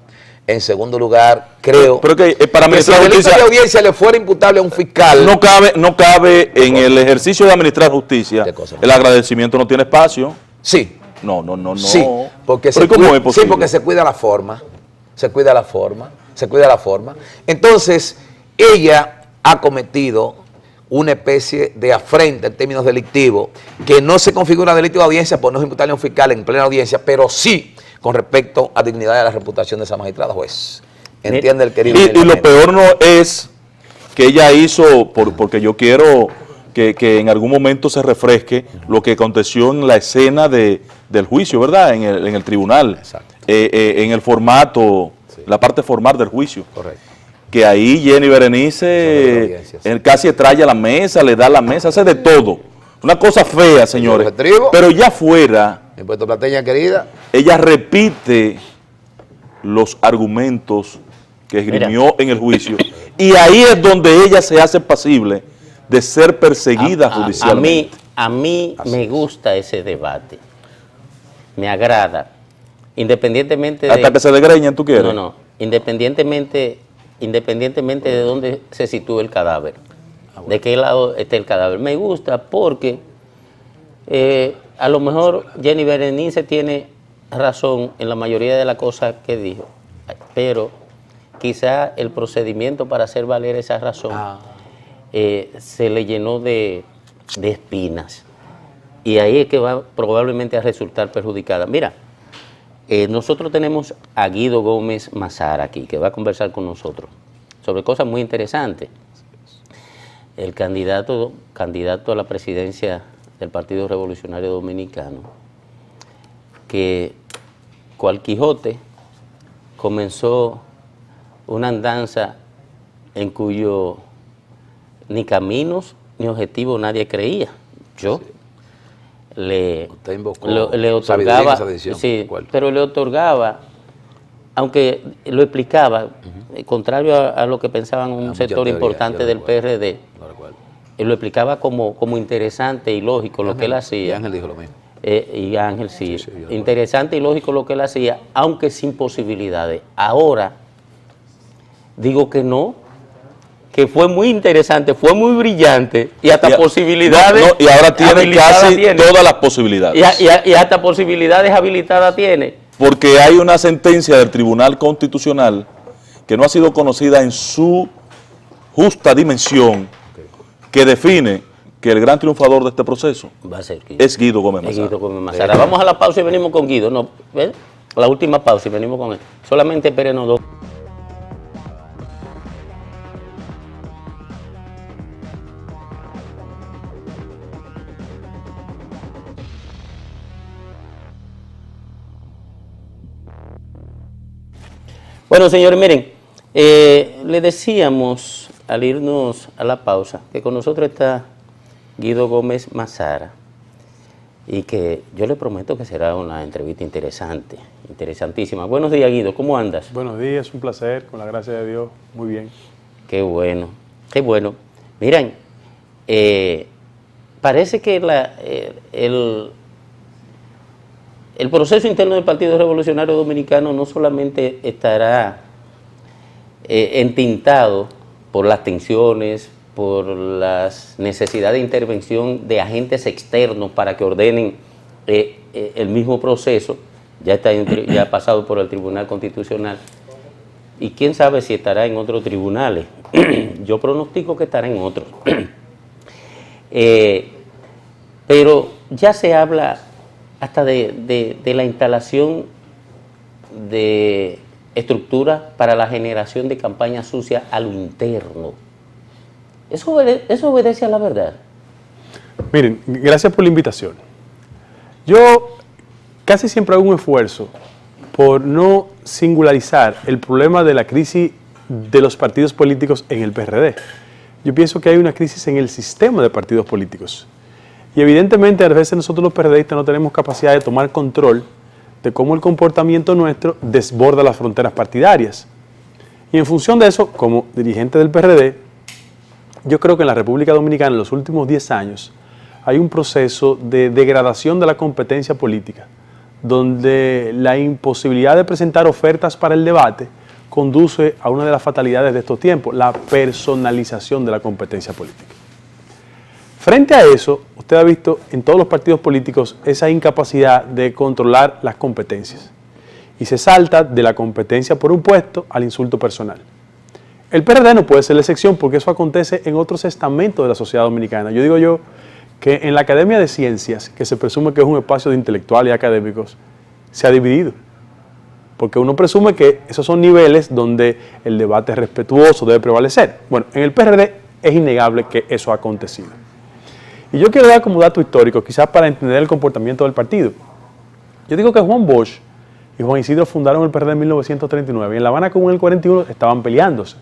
En segundo lugar, creo pero que para que si el delito de audiencia le fuera imputable a un fiscal... No cabe en el ejercicio de administrar justicia, el agradecimiento no tiene espacio. Sí. No. Sí, porque, ¿Cómo es posible? Sí, porque se cuida la forma. Se cuida la forma. se cuida la forma. Entonces, ella ha cometido una especie de afrenta en términos delictivos, que no se configura delito de audiencia por no imputarle a un fiscal en plena audiencia, pero sí con respecto a dignidad de la reputación de esa magistrada juez. ¿Entiende el querido? Y lo peor no es que ella hizo, porque yo quiero que en algún momento se refresque lo que aconteció en la escena del juicio, ¿verdad? En el tribunal. Exacto. En el formato, sí, la parte formal del juicio. Correcto. Que ahí Jenny Berenice casi extrae la mesa, le da la mesa, hace de todo. Una cosa fea, señores. Pero ya fuera, en Puerto Plateña, querida, ella repite los argumentos que esgrimió en el juicio. Y ahí es donde ella se hace pasible de ser perseguida judicialmente. A mí me gusta ese debate. Me agrada. Independientemente de... Hasta que se desgreñen, ¿tú quieres? No. Independientemente de dónde se sitúe el cadáver, de qué lado esté el cadáver. Me gusta porque a lo mejor Jenny Berenice tiene razón en la mayoría de las cosas que dijo, pero quizá el procedimiento para hacer valer esa razón se le llenó de espinas, y ahí es que va probablemente a resultar perjudicada. Mira, nosotros tenemos a Guido Gómez Mazara aquí, que va a conversar con nosotros sobre cosas muy interesantes. El candidato a la presidencia del Partido Revolucionario Dominicano, que cual Quijote comenzó una andanza en cuyo ni caminos ni objetivos nadie creía. Yo le otorgaba, sí, pero le otorgaba, aunque lo explicaba, contrario a lo que pensaban un sector importante del PRD, lo explicaba como interesante y lógico lo que él hacía. Y Ángel dijo lo mismo. Y Ángel sí, interesante y lógico lo que él hacía, aunque sin posibilidades. Ahora digo que no, que fue muy interesante, fue muy brillante y hasta posibilidades. Y ahora tiene casi todas las posibilidades. Y hasta posibilidades habilitadas tiene. Porque hay una sentencia del Tribunal Constitucional que no ha sido conocida en su justa dimensión, que define que el gran triunfador de este proceso va a ser es Guido Gómez Mazara. Guido Gómez Mazara. Vamos a la pausa y venimos con Guido. No, ¿ves? La última pausa y venimos con él. Solamente espérenos 2. Bueno, señores, miren, le decíamos al irnos a la pausa que con nosotros está Guido Gómez Mazara y que yo le prometo que será una entrevista interesante, interesantísima. Buenos días, Guido, ¿cómo andas? Buenos días, un placer, con la gracia de Dios, muy bien. Qué bueno, qué bueno. Miren, parece que el proceso interno del Partido Revolucionario Dominicano no solamente estará entintado por las tensiones, por las necesidades de intervención de agentes externos para que ordenen el mismo proceso, ya ha pasado por el Tribunal Constitucional, y quién sabe si estará en otros tribunales. Yo pronostico que estará en otros. Pero ya se habla hasta de la instalación de estructuras para la generación de campañas sucias a lo interno. ¿Eso obedece a la verdad? Miren, gracias por la invitación. Yo casi siempre hago un esfuerzo por no singularizar el problema de la crisis de los partidos políticos en el PRD. Yo pienso que hay una crisis en el sistema de partidos políticos. Y evidentemente a veces nosotros los PRDistas no tenemos capacidad de tomar control de cómo el comportamiento nuestro desborda las fronteras partidarias. Y en función de eso, como dirigente del PRD, yo creo que en la República Dominicana en los últimos 10 años hay un proceso de degradación de la competencia política, donde la imposibilidad de presentar ofertas para el debate conduce a una de las fatalidades de estos tiempos, la personalización de la competencia política. Frente a eso, usted ha visto en todos los partidos políticos esa incapacidad de controlar las competencias. y se salta de la competencia por un puesto al insulto personal. El PRD no puede ser la excepción porque eso acontece en otros estamentos de la sociedad dominicana. Yo digo que en la Academia de Ciencias, que se presume que es un espacio de intelectuales y académicos, se ha dividido. Porque uno presume que esos son niveles donde el debate respetuoso debe prevalecer. Bueno, en el PRD es innegable que eso ha acontecido. Y yo quiero dar como dato histórico, quizás para entender el comportamiento del partido. Yo digo que Juan Bosch y Juan Isidro fundaron el PRD en 1939 y en La Habana como en el 41 estaban peleándose.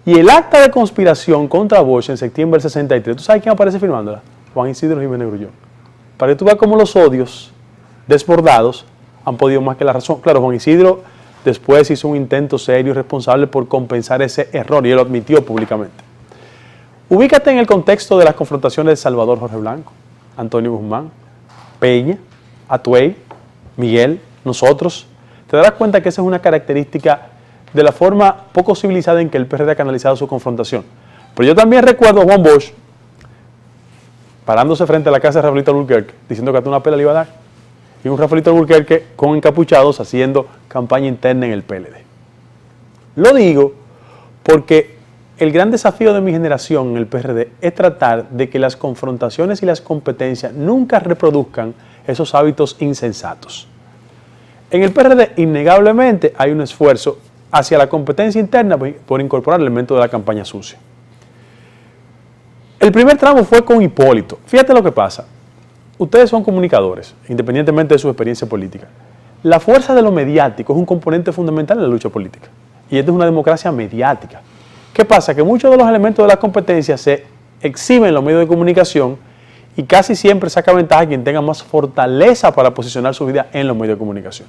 Y el acta de conspiración contra Bosch en septiembre del 63, ¿tú sabes quién aparece firmándola? Juan Isidro Jiménez Grullón. Para que tú veas cómo los odios desbordados han podido más que la razón. Claro, Juan Isidro después hizo un intento serio y responsable por compensar ese error y él lo admitió públicamente. Ubícate en el contexto de las confrontaciones de Salvador Jorge Blanco, Antonio Guzmán, Peña, Atuey, Miguel, nosotros. Te darás cuenta que esa es una característica de la forma poco civilizada en que el PRD ha canalizado su confrontación. Pero yo también recuerdo a Juan Bosch parándose frente a la casa de Rafaelito Alburquerque diciendo que hasta una pela le iba a dar. Y un Rafaelito Alburquerque con encapuchados haciendo campaña interna en el PLD. Lo digo porque el gran desafío de mi generación en el PRD es tratar de que las confrontaciones y las competencias nunca reproduzcan esos hábitos insensatos. En el PRD, innegablemente, hay un esfuerzo hacia la competencia interna por incorporar elementos de la campaña sucia. El primer tramo fue con Hipólito. Fíjate lo que pasa. Ustedes son comunicadores, independientemente de su experiencia política. La fuerza de lo mediático es un componente fundamental en la lucha política. Y esta es una democracia mediática. ¿Qué pasa? Que muchos de los elementos de la competencia se exhiben en los medios de comunicación y casi siempre saca ventaja quien tenga más fortaleza para posicionar su vida en los medios de comunicación.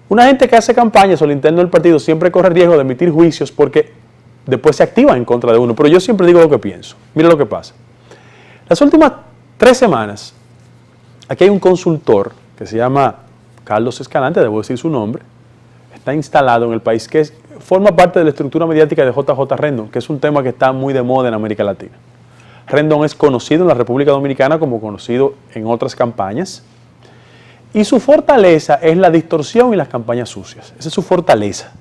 Una gente que hace campañas o el interno del partido siempre corre el riesgo de emitir juicios porque después se activa en contra de uno. Pero yo siempre digo lo que pienso. Mira lo que pasa. Las últimas 3 semanas, aquí hay un consultor que se llama Carlos Escalante, debo decir su nombre, está instalado en el país, que forma parte de la estructura mediática de JJ Rendon, que es un tema que está muy de moda en América Latina. Rendon es conocido en la República Dominicana como conocido en otras campañas, y su fortaleza es la distorsión y las campañas sucias. Esa es su fortaleza.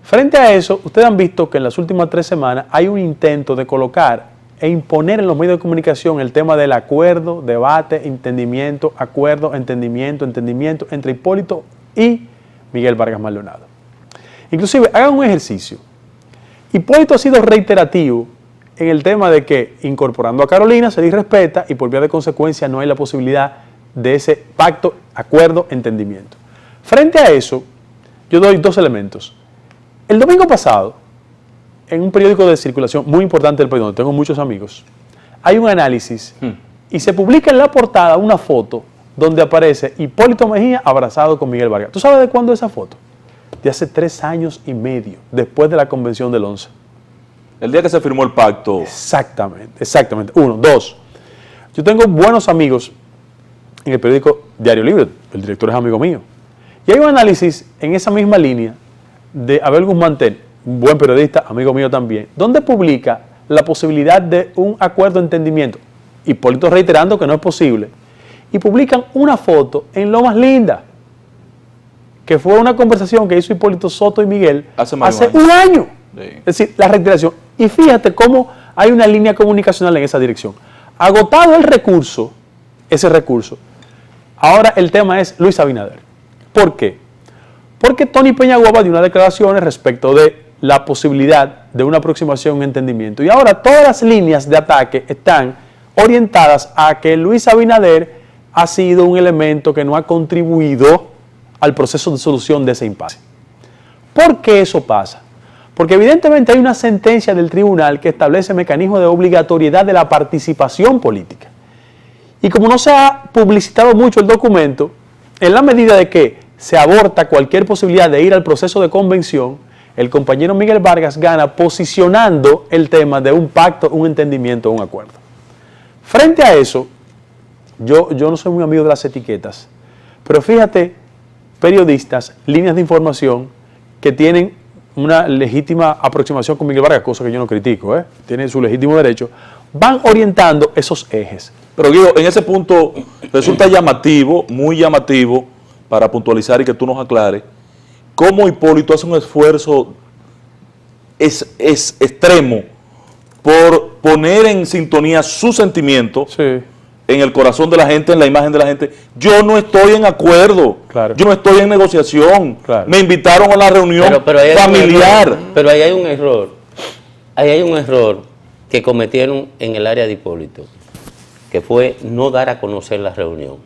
Frente a eso, ustedes han visto que en las últimas 3 semanas hay un intento de colocar e imponer en los medios de comunicación el tema del acuerdo, debate, entendimiento, acuerdo, entendimiento entre Hipólito y Miguel Vargas Maldonado. Inclusive, hagan un ejercicio. Hipólito ha sido reiterativo en el tema de que incorporando a Carolina se disrespeta y por vía de consecuencia no hay la posibilidad de ese pacto, acuerdo, entendimiento. Frente a eso, yo doy 2 elementos. El domingo pasado, en un periódico de circulación muy importante del país, donde tengo muchos amigos, hay un análisis y se publica en la portada una foto donde aparece Hipólito Mejía abrazado con Miguel Vargas. ¿Tú sabes de cuándo es esa foto? De hace 3 años y medio, después de la convención del 11. El día que se firmó el pacto. Exactamente. 1, 2. Yo tengo buenos amigos en el periódico Diario Libre, el director es amigo mío. Y hay un análisis en esa misma línea de Abel Guzmán Tel, un buen periodista, amigo mío también, donde publica la posibilidad de un acuerdo de entendimiento. Hipólito reiterando que no es posible. Y publican una foto en Lomas Linda, que fue una conversación que hizo Hipólito Soto y Miguel hace un año. Sí. Es decir, la reiteración. Y fíjate cómo hay una línea comunicacional en esa dirección. Agotado el recurso, ese recurso, ahora el tema es Luis Abinader. ¿Por qué? Porque Tony Peñaguaba dio unas declaraciones respecto de la posibilidad de una aproximación, un entendimiento. Y ahora todas las líneas de ataque están orientadas a que Luis Abinader ha sido un elemento que no ha contribuido al proceso de solución de ese impasse. ¿Por qué eso pasa? Porque evidentemente hay una sentencia del tribunal que establece mecanismos de obligatoriedad de la participación política. Y como no se ha publicitado mucho el documento, en la medida de que se aborta cualquier posibilidad de ir al proceso de convención, el compañero Miguel Vargas gana posicionando el tema de un pacto, un entendimiento, un acuerdo. Frente a eso, yo no soy muy amigo de las etiquetas, pero fíjate, periodistas, líneas de información que tienen una legítima aproximación con Miguel Vargas, cosa que yo no critico, tienen su legítimo derecho, van orientando esos ejes. Pero Guido, en ese punto resulta llamativo, muy llamativo, para puntualizar y que tú nos aclares, cómo Hipólito hace un esfuerzo es extremo por poner en sintonía su sentimiento Sí. en el corazón de la gente, en la imagen de la gente. Yo no estoy en acuerdo, Claro. yo no estoy en negociación. Claro. Me invitaron a la reunión Pero ahí hay un familiar. error. Pero ahí hay un error. Ahí hay un error que cometieron en el área de Hipólito, que fue no dar a conocer la reunión.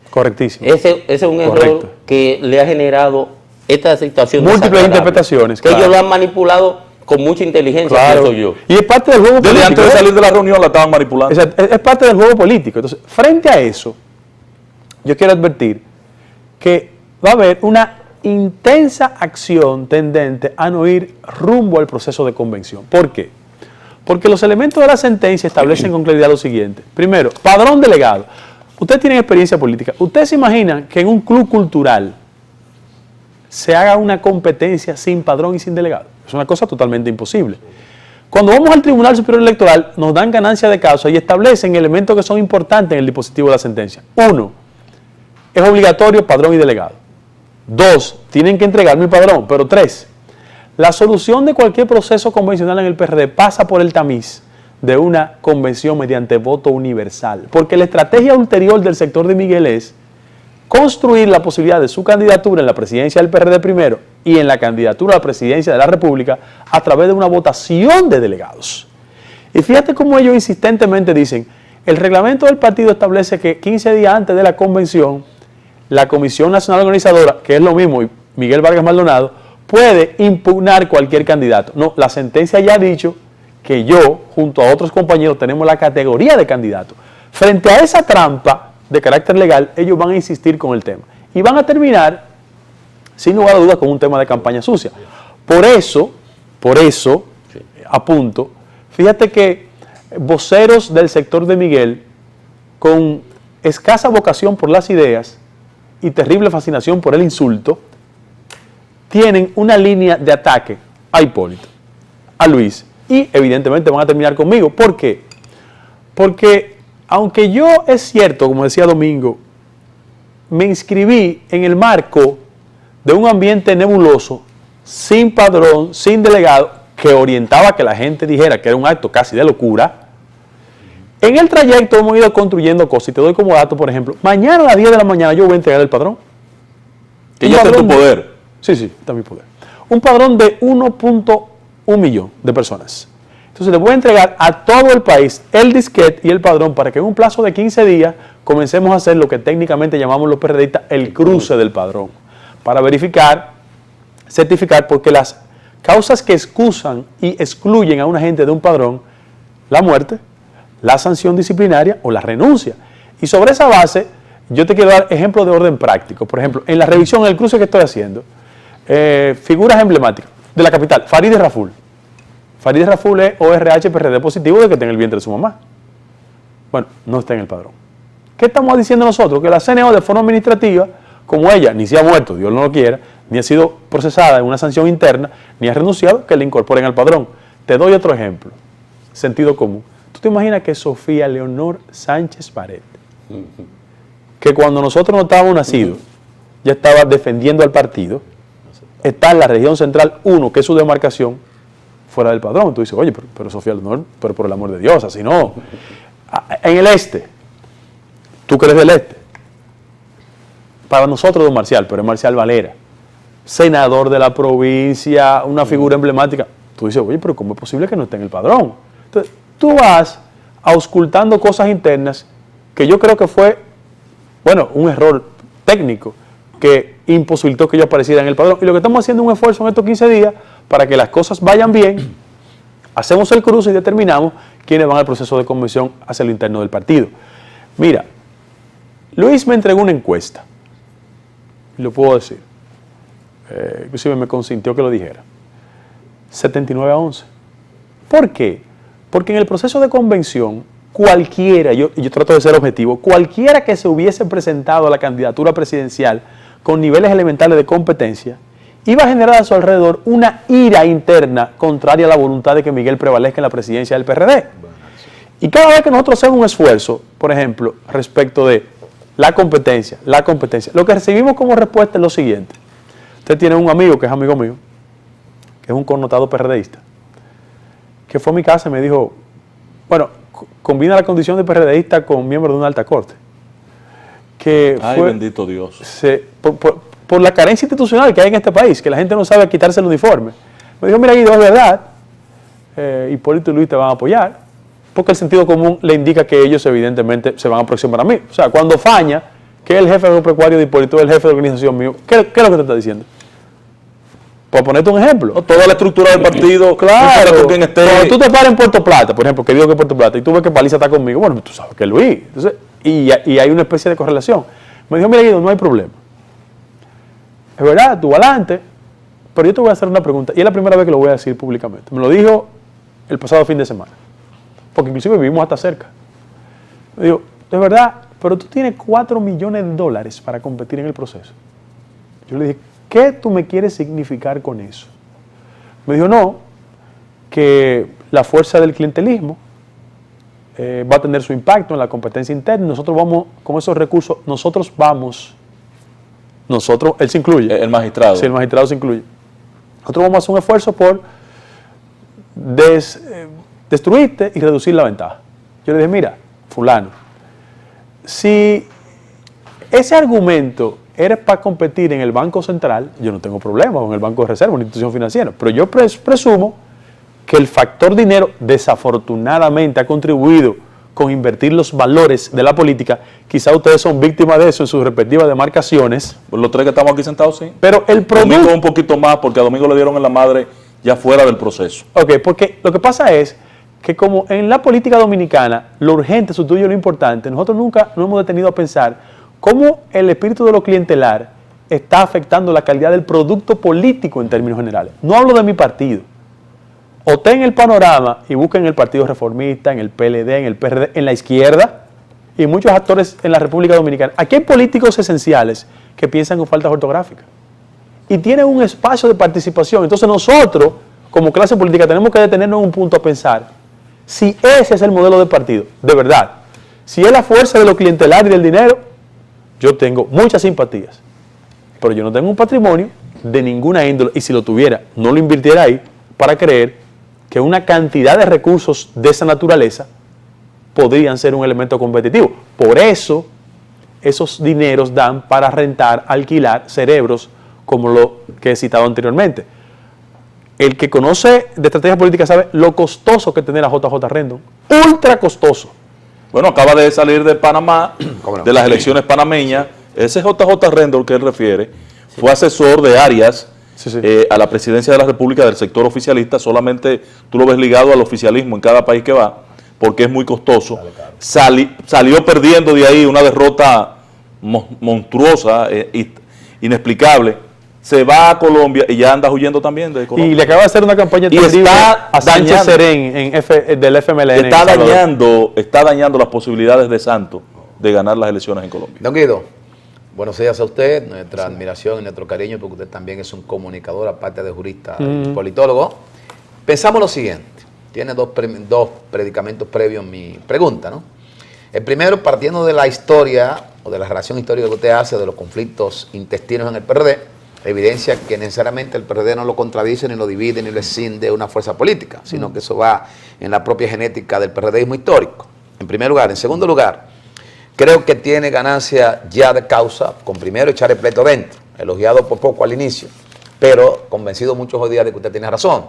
Correctísimo. Ese es un error Correcto. que le ha generado esta situación. Múltiples desagradable. interpretaciones, Que claro. ellos lo han manipulado con mucha inteligencia, Claro. pienso yo. Y es parte del juego Desde político. antes de ¿eh? salir de la reunión la estaban manipulando. Exacto, es parte del juego político. Entonces, frente a eso, yo quiero advertir que va a haber una intensa acción tendente a no ir rumbo al proceso de convención. ¿Por qué? Porque los elementos de la sentencia establecen con claridad lo siguiente. Primero, padrón delegado. Ustedes tienen experiencia política. ¿Ustedes se imaginan que en un club cultural se haga una competencia sin padrón y sin delegado? Es una cosa totalmente imposible. Cuando vamos al Tribunal Superior Electoral, nos dan ganancia de causa y establecen elementos que son importantes en el dispositivo de la sentencia. 1. Es obligatorio padrón y delegado. 2. Tienen que entregarme el padrón. Pero 3. La solución de cualquier proceso convencional en el PRD pasa por el tamiz de una convención mediante voto universal. Porque la estrategia ulterior del sector de Miguel es construir la posibilidad de su candidatura en la presidencia del PRD primero y en la candidatura a la presidencia de la República a través de una votación de delegados. Y fíjate cómo ellos insistentemente dicen, el reglamento del partido establece que 15 días antes de la convención, la Comisión Nacional Organizadora, que es lo mismo, y Miguel Vargas Maldonado, puede impugnar cualquier candidato. No, la sentencia ya ha dicho que yo, junto a otros compañeros, tenemos la categoría de candidato. Frente a esa trampa de carácter legal, ellos van a insistir con el tema. Y van a terminar, sin lugar a dudas, con un tema de campaña sucia. Por eso, apunto, fíjate que voceros del sector de Miguel, con escasa vocación por las ideas y terrible fascinación por el insulto, tienen una línea de ataque a Hipólito, a Luis, y evidentemente van a terminar conmigo. ¿Por qué? Porque aunque yo, es cierto, como decía Domingo, me inscribí en el marco de un ambiente nebuloso, sin padrón, sin delegado, que orientaba a que la gente dijera que era un acto casi de locura, en el trayecto hemos ido construyendo cosas. Y te doy como dato, por ejemplo, mañana a las 10 de la mañana yo voy a entregar el padrón. Que ya está en tu poder. Sí, está en mi poder. Un padrón de 1.1 millón de personas. Entonces le voy a entregar a todo el país el disquete y el padrón para que en un plazo de 15 días comencemos a hacer lo que técnicamente llamamos los PRDistas el cruce del padrón. Para verificar, certificar, porque las causas que excusan y excluyen a una gente de un padrón, la muerte, la sanción disciplinaria o la renuncia. Y sobre esa base, yo te quiero dar ejemplos de orden práctico. Por ejemplo, en la revisión, en el cruce que estoy haciendo, figuras emblemáticas de la capital, Farideh Raful. Farideh Raful es ORH PRD positivo de que está en el vientre de su mamá. Bueno, no está en el padrón. ¿Qué estamos diciendo nosotros? Que la CNO de forma administrativa, como ella ni se ha muerto, Dios no lo quiera, ni ha sido procesada en una sanción interna, ni ha renunciado, que le incorporen al padrón. Te doy otro ejemplo. Sentido común. ¿Tú te imaginas que Sofía Leonor Sánchez Pared, que cuando nosotros no estábamos nacidos, ya estaba defendiendo al partido, está en la región central 1, que es su demarcación, fuera del padrón? Tú dices, oye, pero Sofía Leonor, pero por el amor de Dios, así no. En el este, tú que eres del este, para nosotros don Marcial, pero es Marcial Valera, senador de la provincia, una figura emblemática. Tú dices, oye, pero ¿cómo es posible que no esté en el padrón? Entonces, tú vas auscultando cosas internas que yo creo que fue, bueno, un error técnico que imposibilitó que yo apareciera en el padrón. Y lo que estamos haciendo es un esfuerzo en estos 15 días para que las cosas vayan bien. Hacemos el cruce y determinamos quiénes van al proceso de convención hacia lo interno del partido. Mira, Luis me entregó una encuesta, lo puedo decir, inclusive me consintió que lo dijera, 79-11. ¿Por qué? Porque en el proceso de convención, cualquiera, yo trato de ser objetivo, cualquiera que se hubiese presentado a la candidatura presidencial con niveles elementales de competencia, iba a generar a su alrededor una ira interna contraria a la voluntad de que Miguel prevalezca en la presidencia del PRD. Y cada vez que nosotros hacemos un esfuerzo, por ejemplo, respecto de la competencia, la competencia. Lo que recibimos como respuesta es lo siguiente. Usted tiene un amigo que es amigo mío, que es un connotado PRDista, que fue a mi casa y me dijo, bueno, combina la condición de PRDista con miembro de una alta corte. Que Ay, fue, bendito Dios. por la carencia institucional que hay en este país, que la gente no sabe quitarse el uniforme. Me dijo, mira Guido, es verdad, Hipólito y Luis te van a apoyar, porque el sentido común le indica que ellos evidentemente se van a aproximar a mí. O sea, cuando Faña, que es el jefe agropecuario de Hipólito, es el jefe de organización mío, ¿qué es lo que te está diciendo? Por ponerte un ejemplo. No, toda la estructura del partido, Claro, con quien esté. cuando tú te paras en Puerto Plata, por ejemplo, que digo que Puerto Plata, y tú ves que Paliza está conmigo, bueno, tú sabes que es Luis. Entonces, y hay una especie de correlación. Me dijo, mira Guido, no hay problema. Es verdad, tú adelante, pero yo te voy a hacer una pregunta, y es la primera vez que lo voy a decir públicamente. Me lo dijo el pasado fin de semana, porque inclusive vivimos hasta cerca. Me dijo, de verdad, pero tú tienes $4 millones para competir en el proceso. Yo le dije, ¿qué tú me quieres significar con eso? Me dijo, no, que la fuerza del clientelismo va a tener su impacto en la competencia interna. Nosotros vamos, con esos recursos, él se incluye. El magistrado. Sí, el magistrado se incluye. Nosotros vamos a hacer un esfuerzo por destruirte y reducir la ventaja. Yo le dije, mira, fulano, si ese argumento eres para competir en el Banco Central, yo no tengo problema, o en el Banco de Reserva, una institución financiera, pero yo presumo que el factor dinero desafortunadamente ha contribuido con invertir los valores de la política. Quizá ustedes son víctimas de eso en sus respectivas demarcaciones. Pues los tres que estamos aquí sentados, sí. Pero el Domingo producto... un poquito más, porque a Domingo le dieron en la madre ya fuera del proceso. Ok, porque lo que pasa es que como en la política dominicana lo urgente sustituye lo importante, nosotros nunca nos hemos detenido a pensar cómo el espíritu de lo clientelar está afectando la calidad del producto político en términos generales. No hablo de mi partido. O está en el panorama y busca en el Partido Reformista, en el PLD, en el PRD, en la izquierda y muchos actores en la República Dominicana. Aquí hay políticos esenciales que piensan con faltas ortográficas y tienen un espacio de participación. Entonces nosotros, como clase política, tenemos que detenernos en un punto a pensar si ese es el modelo de partido, de verdad. Si es la fuerza de lo clientelar y del dinero, yo tengo muchas simpatías, pero yo no tengo un patrimonio de ninguna índole, y si lo tuviera, no lo invirtiera ahí para creer que una cantidad de recursos de esa naturaleza podrían ser un elemento competitivo. Por eso, esos dineros dan para rentar, alquilar cerebros, como lo que he citado anteriormente. El que conoce de estrategia política sabe lo costoso que es tener a JJ Rendon. Ultra costoso. Bueno, acaba de salir de Panamá, ¿Cómo no? de las elecciones panameñas. Ese JJ Rendon que él refiere fue asesor de Arias a la presidencia de la República del sector oficialista. Solamente tú lo ves ligado al oficialismo en cada país que va, porque es muy costoso. Salió perdiendo de ahí una derrota monstruosa, inexplicable. Se va a Colombia y ya anda huyendo también de Colombia. Y le acaba de hacer una campaña Y terrible está a Sánchez dañando. Serén del FMLN. Está dañando las posibilidades de Santos de ganar las elecciones en Colombia. Don Guido, buenos días a usted, nuestra admiración y nuestro cariño, porque usted también es un comunicador, aparte de jurista y politólogo. Pensamos lo siguiente, tiene dos predicamentos previos en mi pregunta, ¿no? El primero, partiendo de la historia, o de la relación histórica que usted hace de los conflictos intestinos en el PRD, evidencia que necesariamente el PRD no lo contradice, ni lo divide, ni lo escinde de una fuerza política, sino que eso va en la propia genética del PRDismo histórico, en primer lugar. En segundo lugar, creo que tiene ganancia ya de causa con primero echar el pleito dentro, elogiado por poco al inicio, pero convencido muchos hoy día de que usted tiene razón.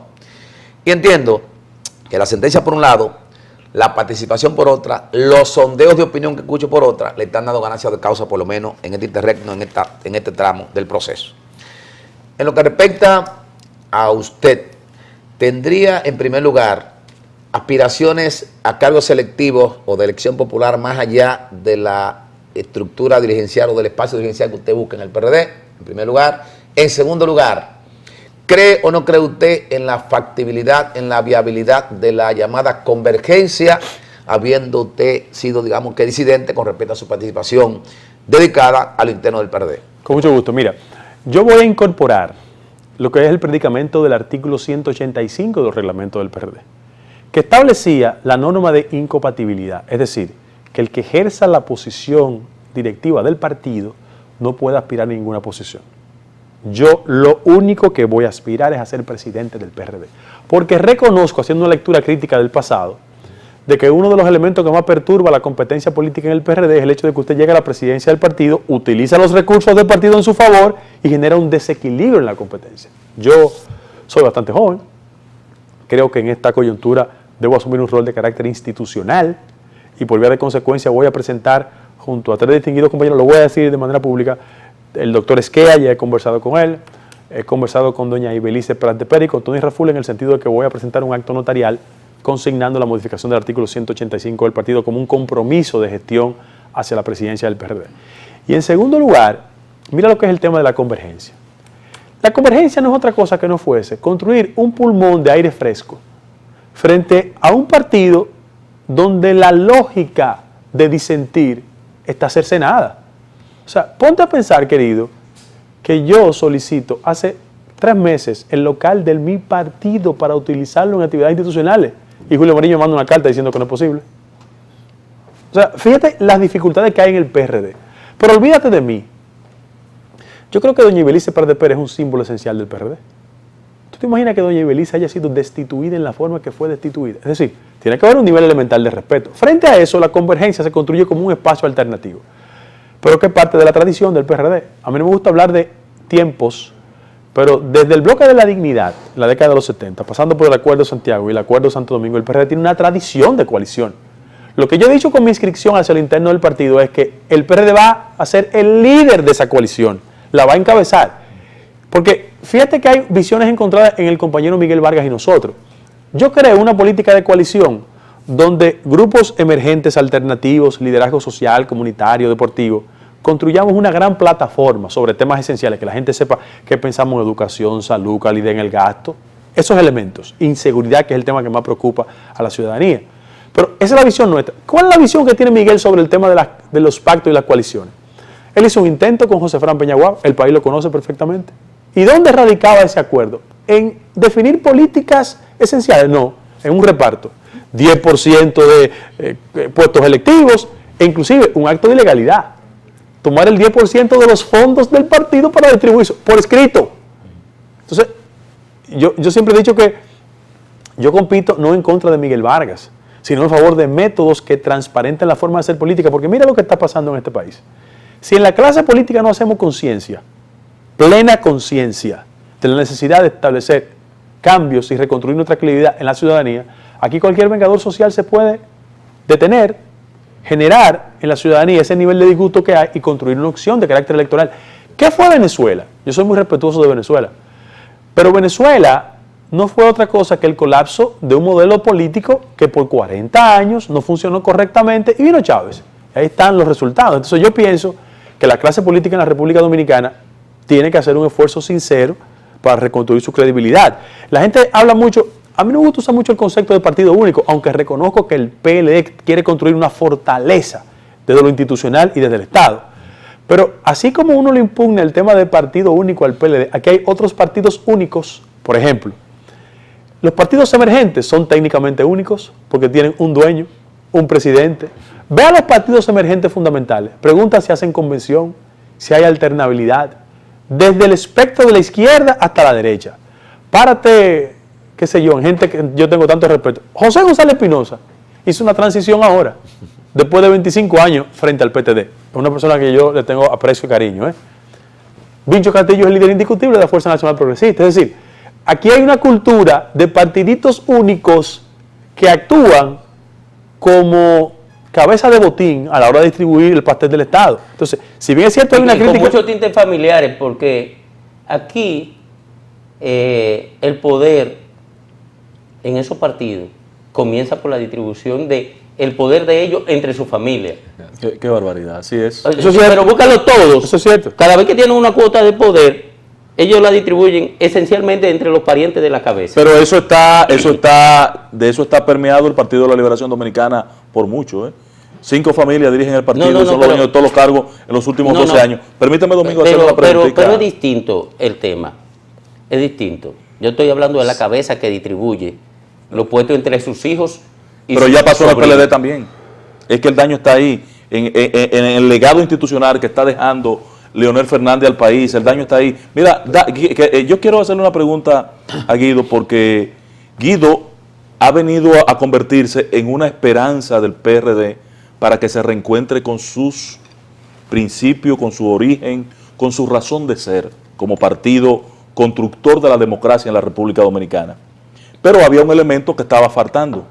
Y entiendo que la sentencia por un lado, la participación por otra, los sondeos de opinión que escucho por otra, le están dando ganancia de causa por lo menos en este interregno, en este tramo del proceso. En lo que respecta a usted, ¿tendría en primer lugar aspiraciones a cargos selectivos o de elección popular más allá de la estructura dirigencial o del espacio dirigencial que usted busca en el PRD? En primer lugar. En segundo lugar, ¿cree o no cree usted en la factibilidad, en la viabilidad de la llamada convergencia, habiendo usted sido, digamos que disidente con respecto a su participación dedicada a lo interno del PRD? Con mucho gusto. Mira, yo voy a incorporar lo que es el predicamento del artículo 185 del reglamento del PRD, que establecía la norma de incompatibilidad, es decir, que el que ejerza la posición directiva del partido, no puede aspirar a ninguna posición. Yo lo único que voy a aspirar es a ser presidente del PRD. Porque reconozco, haciendo una lectura crítica del pasado, de que uno de los elementos que más perturba la competencia política en el PRD es el hecho de que usted llega a la presidencia del partido, utiliza los recursos del partido en su favor y genera un desequilibrio en la competencia. Yo soy bastante joven, creo que en esta coyuntura debo asumir un rol de carácter institucional y por vía de consecuencia voy a presentar junto a 3 distinguidos compañeros, lo voy a decir de manera pública, el doctor Esquea, ya he conversado con él, he conversado con doña Ibelice Prat de Pera y con Tony Raful en el sentido de que voy a presentar un acto notarial consignando la modificación del artículo 185 del partido como un compromiso de gestión hacia la presidencia del PRD. Y en segundo lugar, mira lo que es el tema de la convergencia. La convergencia no es otra cosa que no fuese construir un pulmón de aire fresco frente a un partido donde la lógica de disentir está cercenada. O sea, ponte a pensar, querido, que yo solicito hace 3 meses el local de mi partido para utilizarlo en actividades institucionales y Julio Marín me manda una carta diciendo que no es posible. O sea, fíjate las dificultades que hay en el PRD. Pero olvídate de mí. Yo creo que doña Ibelice Prat de Pera es un símbolo esencial del PRD. ¿Tú te imaginas que doña Ibelice haya sido destituida en la forma que fue destituida? Es decir, tiene que haber un nivel elemental de respeto. Frente a eso, la convergencia se construye como un espacio alternativo, pero que es parte de la tradición del PRD. A mí no me gusta hablar de tiempos, pero desde el bloque de la dignidad, la década de los 70, pasando por el Acuerdo de Santiago y el Acuerdo de Santo Domingo, el PRD tiene una tradición de coalición. Lo que yo he dicho con mi inscripción hacia el interno del partido es que el PRD va a ser el líder de esa coalición, la va a encabezar. Porque fíjate que hay visiones encontradas en el compañero Miguel Vargas y nosotros. Yo creo una política de coalición donde grupos emergentes, alternativos, liderazgo social, comunitario, deportivo, construyamos una gran plataforma sobre temas esenciales, que la gente sepa qué pensamos en educación, salud, calidad en el gasto, esos elementos, inseguridad, que es el tema que más preocupa a la ciudadanía. Pero esa es la visión nuestra. ¿Cuál es la visión que tiene Miguel sobre el tema de los pactos y las coaliciones? Él hizo un intento con José Fran Peñaguaba, el país lo conoce perfectamente. ¿Y dónde radicaba ese acuerdo? ¿En definir políticas esenciales? No, en un reparto. 10% de puestos electivos e inclusive un acto de ilegalidad. Tomar el 10% de los fondos del partido para distribuirse por escrito. Entonces, yo siempre he dicho que yo compito no en contra de Miguel Vargas, sino en favor de métodos que transparenten la forma de hacer política, porque mira lo que está pasando en este país. Si en la clase política no hacemos conciencia, plena conciencia de la necesidad de establecer cambios y reconstruir nuestra credibilidad en la ciudadanía, aquí cualquier vengador social se puede detener, generar en la ciudadanía ese nivel de disgusto que hay y construir una opción de carácter electoral. ¿Qué fue Venezuela? Yo soy muy respetuoso de Venezuela, pero Venezuela no fue otra cosa que el colapso de un modelo político que por 40 años no funcionó correctamente y vino Chávez. Ahí están los resultados. Entonces yo pienso que la clase política en la República Dominicana tiene que hacer un esfuerzo sincero para reconstruir su credibilidad. La gente habla mucho, a mí no me gusta usar mucho el concepto de partido único, aunque reconozco que el PLD quiere construir una fortaleza desde lo institucional y desde el Estado. Pero así como uno le impugna el tema de partido único al PLD, aquí hay otros partidos únicos. Por ejemplo, los partidos emergentes son técnicamente únicos porque tienen un dueño, un presidente. Ve a los partidos emergentes fundamentales, pregunta si hacen convención, si hay alternabilidad, desde el espectro de la izquierda hasta la derecha. Párate, qué sé yo, en gente que yo tengo tanto respeto. José González Espinosa hizo una transición ahora, después de 25 años frente al PTD. Es una persona que yo le tengo aprecio y cariño. Vincho Castillo es el líder indiscutible de la Fuerza Nacional Progresista. Es decir, aquí hay una cultura de partiditos únicos que actúan como cabeza de botín a la hora de distribuir el pastel del Estado. Entonces, si bien es cierto hay una crítica... Con muchos tintes familiares, porque aquí el poder en esos partidos comienza por la distribución de el poder de ellos entre su familia. Qué barbaridad, así es. Eso sí, pero búscalo todos. Eso es cierto. Cada vez que tienen una cuota de poder, ellos la distribuyen esencialmente entre los parientes de la cabeza. Pero de eso está permeado el Partido de la Liberación Dominicana por mucho, 5 familias dirigen el partido y son los dueños de todos los cargos en los últimos 12 años. Permítame, Domingo, hacer una pregunta. Pero es distinto el tema. Es distinto. Yo estoy hablando de la cabeza que distribuye los puestos entre sus hijos y pero sus ya pasó en el sobrinos. PLD también. Es que el daño está ahí. en el legado institucional que está dejando Leonel Fernández al país. El daño está ahí. Mira, yo quiero hacerle una pregunta a Guido, porque Guido ha venido a convertirse en una esperanza del PRD para que se reencuentre con sus principios, con su origen, con su razón de ser, como partido constructor de la democracia en la República Dominicana. Pero había un elemento que estaba faltando.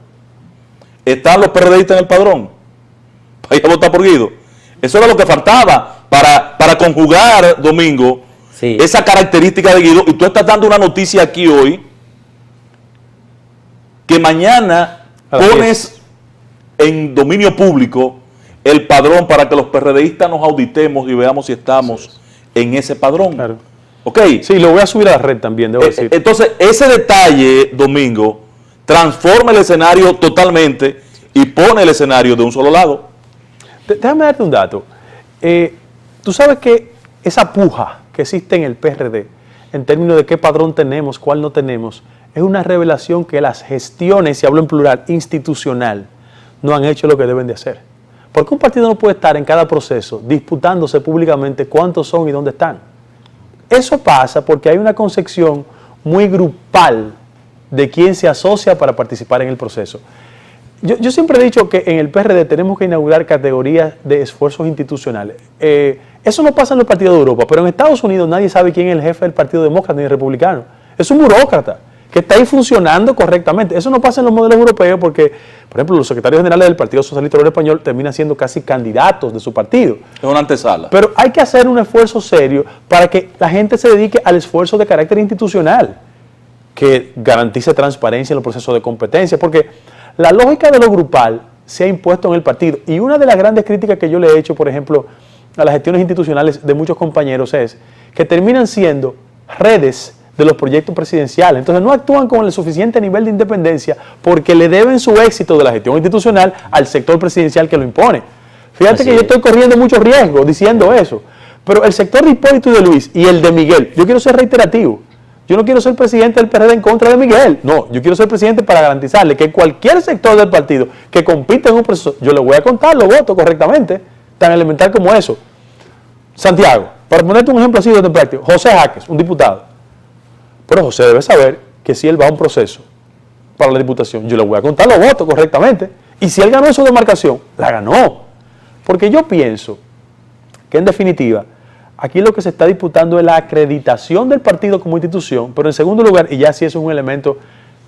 ¿Están los PRDistas en el padrón para ir a votar por Guido? Eso era lo que faltaba para conjugar, Domingo, Sí. esa característica de Guido. Y tú estás dando una noticia aquí hoy que mañana pones en dominio público el padrón para que los PRDistas nos auditemos y veamos si estamos en ese padrón. Claro. ¿Ok? Sí, lo voy a subir a la red también, debo decir. Entonces, ese detalle, Domingo, transforma el escenario totalmente y pone el escenario de un solo lado. Déjame darte un dato. Tú sabes que esa puja que existe en el PRD, en términos de qué padrón tenemos, cuál no tenemos, es una revelación que las gestiones, y hablo en plural, institucional, no han hecho lo que deben de hacer. Porque un partido no puede estar en cada proceso disputándose públicamente cuántos son y dónde están. Eso pasa porque hay una concepción muy grupal de quién se asocia para participar en el proceso. Yo siempre he dicho que en el PRD tenemos que inaugurar categorías de esfuerzos institucionales. Eso no pasa en los partidos de Europa, pero en Estados Unidos nadie sabe quién es el jefe del Partido Demócrata ni el Republicano. Es un burócrata que está ahí funcionando correctamente. Eso no pasa en los modelos europeos porque, por ejemplo, los secretarios generales del Partido Socialista Obrero Español terminan siendo casi candidatos de su partido. Es una antesala. Pero hay que hacer un esfuerzo serio para que la gente se dedique al esfuerzo de carácter institucional, que garantice transparencia en los procesos de competencia, porque la lógica de lo grupal se ha impuesto en el partido. Y una de las grandes críticas que yo le he hecho, por ejemplo, a las gestiones institucionales de muchos compañeros es que terminan siendo redes de los proyectos presidenciales. Entonces no actúan con el suficiente nivel de independencia porque le deben su éxito de la gestión institucional al sector presidencial que lo impone. Fíjate que yo estoy corriendo mucho riesgo diciendo eso, pero el sector de Hipólito y de Luis y el de Miguel, yo quiero ser reiterativo. Yo no quiero ser presidente del PRD en contra de Miguel. No, yo quiero ser presidente para garantizarle que cualquier sector del partido que compita en un proceso, yo le voy a contar los votos correctamente, tan elemental como eso. Santiago, para ponerte un ejemplo así de práctico, José Jaques, un diputado. Pero José debe saber que si él va a un proceso para la diputación, yo le voy a contar los votos correctamente. Y si él ganó en su demarcación, la ganó. Porque yo pienso que en definitiva, aquí lo que se está disputando es la acreditación del partido como institución, pero en segundo lugar, y ya sí eso es un elemento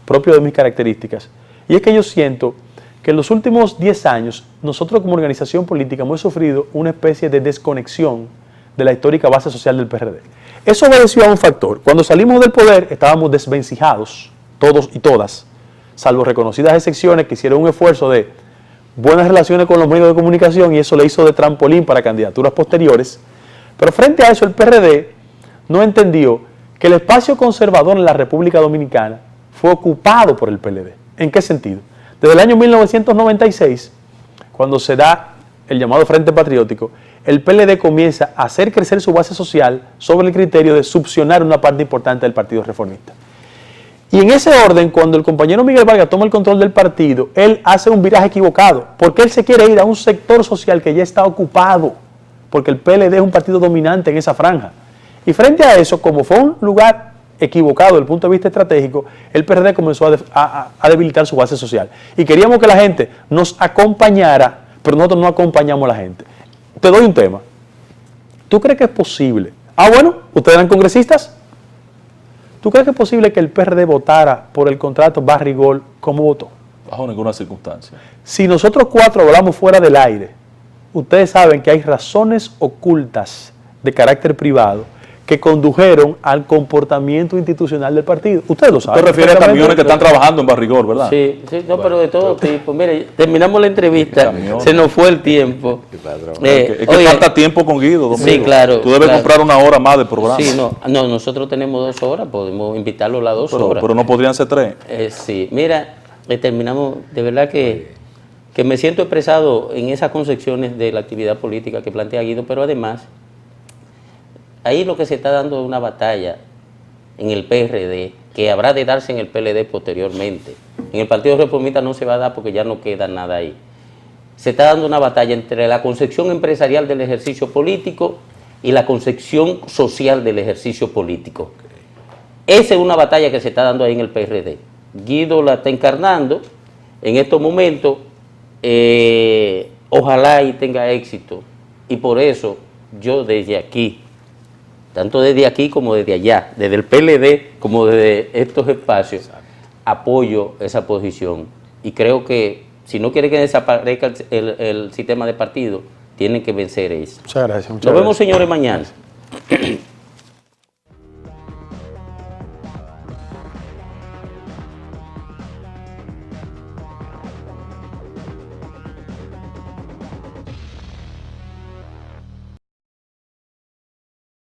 propio de mis características, y es que yo siento que en los últimos 10 años, nosotros como organización política hemos sufrido una especie de desconexión de la histórica base social del PRD. Eso obedeció a un factor. Cuando salimos del poder, estábamos desvencijados, todos y todas, salvo reconocidas excepciones que hicieron un esfuerzo de buenas relaciones con los medios de comunicación y eso le hizo de trampolín para candidaturas posteriores. Pero frente a eso, el PRD no entendió que el espacio conservador en la República Dominicana fue ocupado por el PLD. ¿En qué sentido? Desde el año 1996, cuando se da el llamado Frente Patriótico, el PLD comienza a hacer crecer su base social sobre el criterio de succionar una parte importante del Partido Reformista. Y en ese orden, cuando el compañero Miguel Vargas toma el control del partido, él hace un viraje equivocado, porque él se quiere ir a un sector social que ya está ocupado, porque el PLD es un partido dominante en esa franja. Y frente a eso, como fue un lugar equivocado desde el punto de vista estratégico, el PRD comenzó a debilitar su base social. Y queríamos que la gente nos acompañara, pero nosotros no acompañamos a la gente. Te doy un tema. ¿Tú crees que es posible? Bueno, ustedes eran congresistas. ¿Tú crees que es posible que el PRD votara por el contrato Barrigol como votó? Bajo ninguna circunstancia. Si nosotros cuatro hablamos fuera del aire, ustedes saben que hay razones ocultas de carácter privado que condujeron al comportamiento institucional del partido. Ustedes lo saben. Usted refiere a camiones que están trabajando en Barrigol, ¿verdad? Sí, no, pero de todo tipo. Mire, terminamos la entrevista, se nos fue el tiempo. Es que falta tiempo con Guido, Domingo. Sí, claro. Tú debes comprar una hora más de programa. Sí, no, nosotros tenemos 2 horas, podemos invitarlo a las 2 horas. Pero no podrían ser 3. Sí, mira, terminamos, de verdad que me siento expresado en esas concepciones de la actividad política que plantea Guido, pero además, ahí lo que se está dando es una batalla en el PRD, que habrá de darse en el PLD posteriormente. En el Partido Reformista no se va a dar porque ya no queda nada ahí. se está dando una batalla entre la concepción empresarial del ejercicio político y la concepción social del ejercicio político. Esa es una batalla que se está dando ahí en el PRD. Guido la está encarnando en estos momentos, ojalá y tenga éxito. Y por eso yo desde aquí, tanto desde aquí como desde allá, desde el PLD como desde estos espacios, apoyo esa posición. Y creo que si no quiere que desaparezca el sistema de partido, tienen que vencer eso. Muchas gracias. Nos vemos, señores, mañana.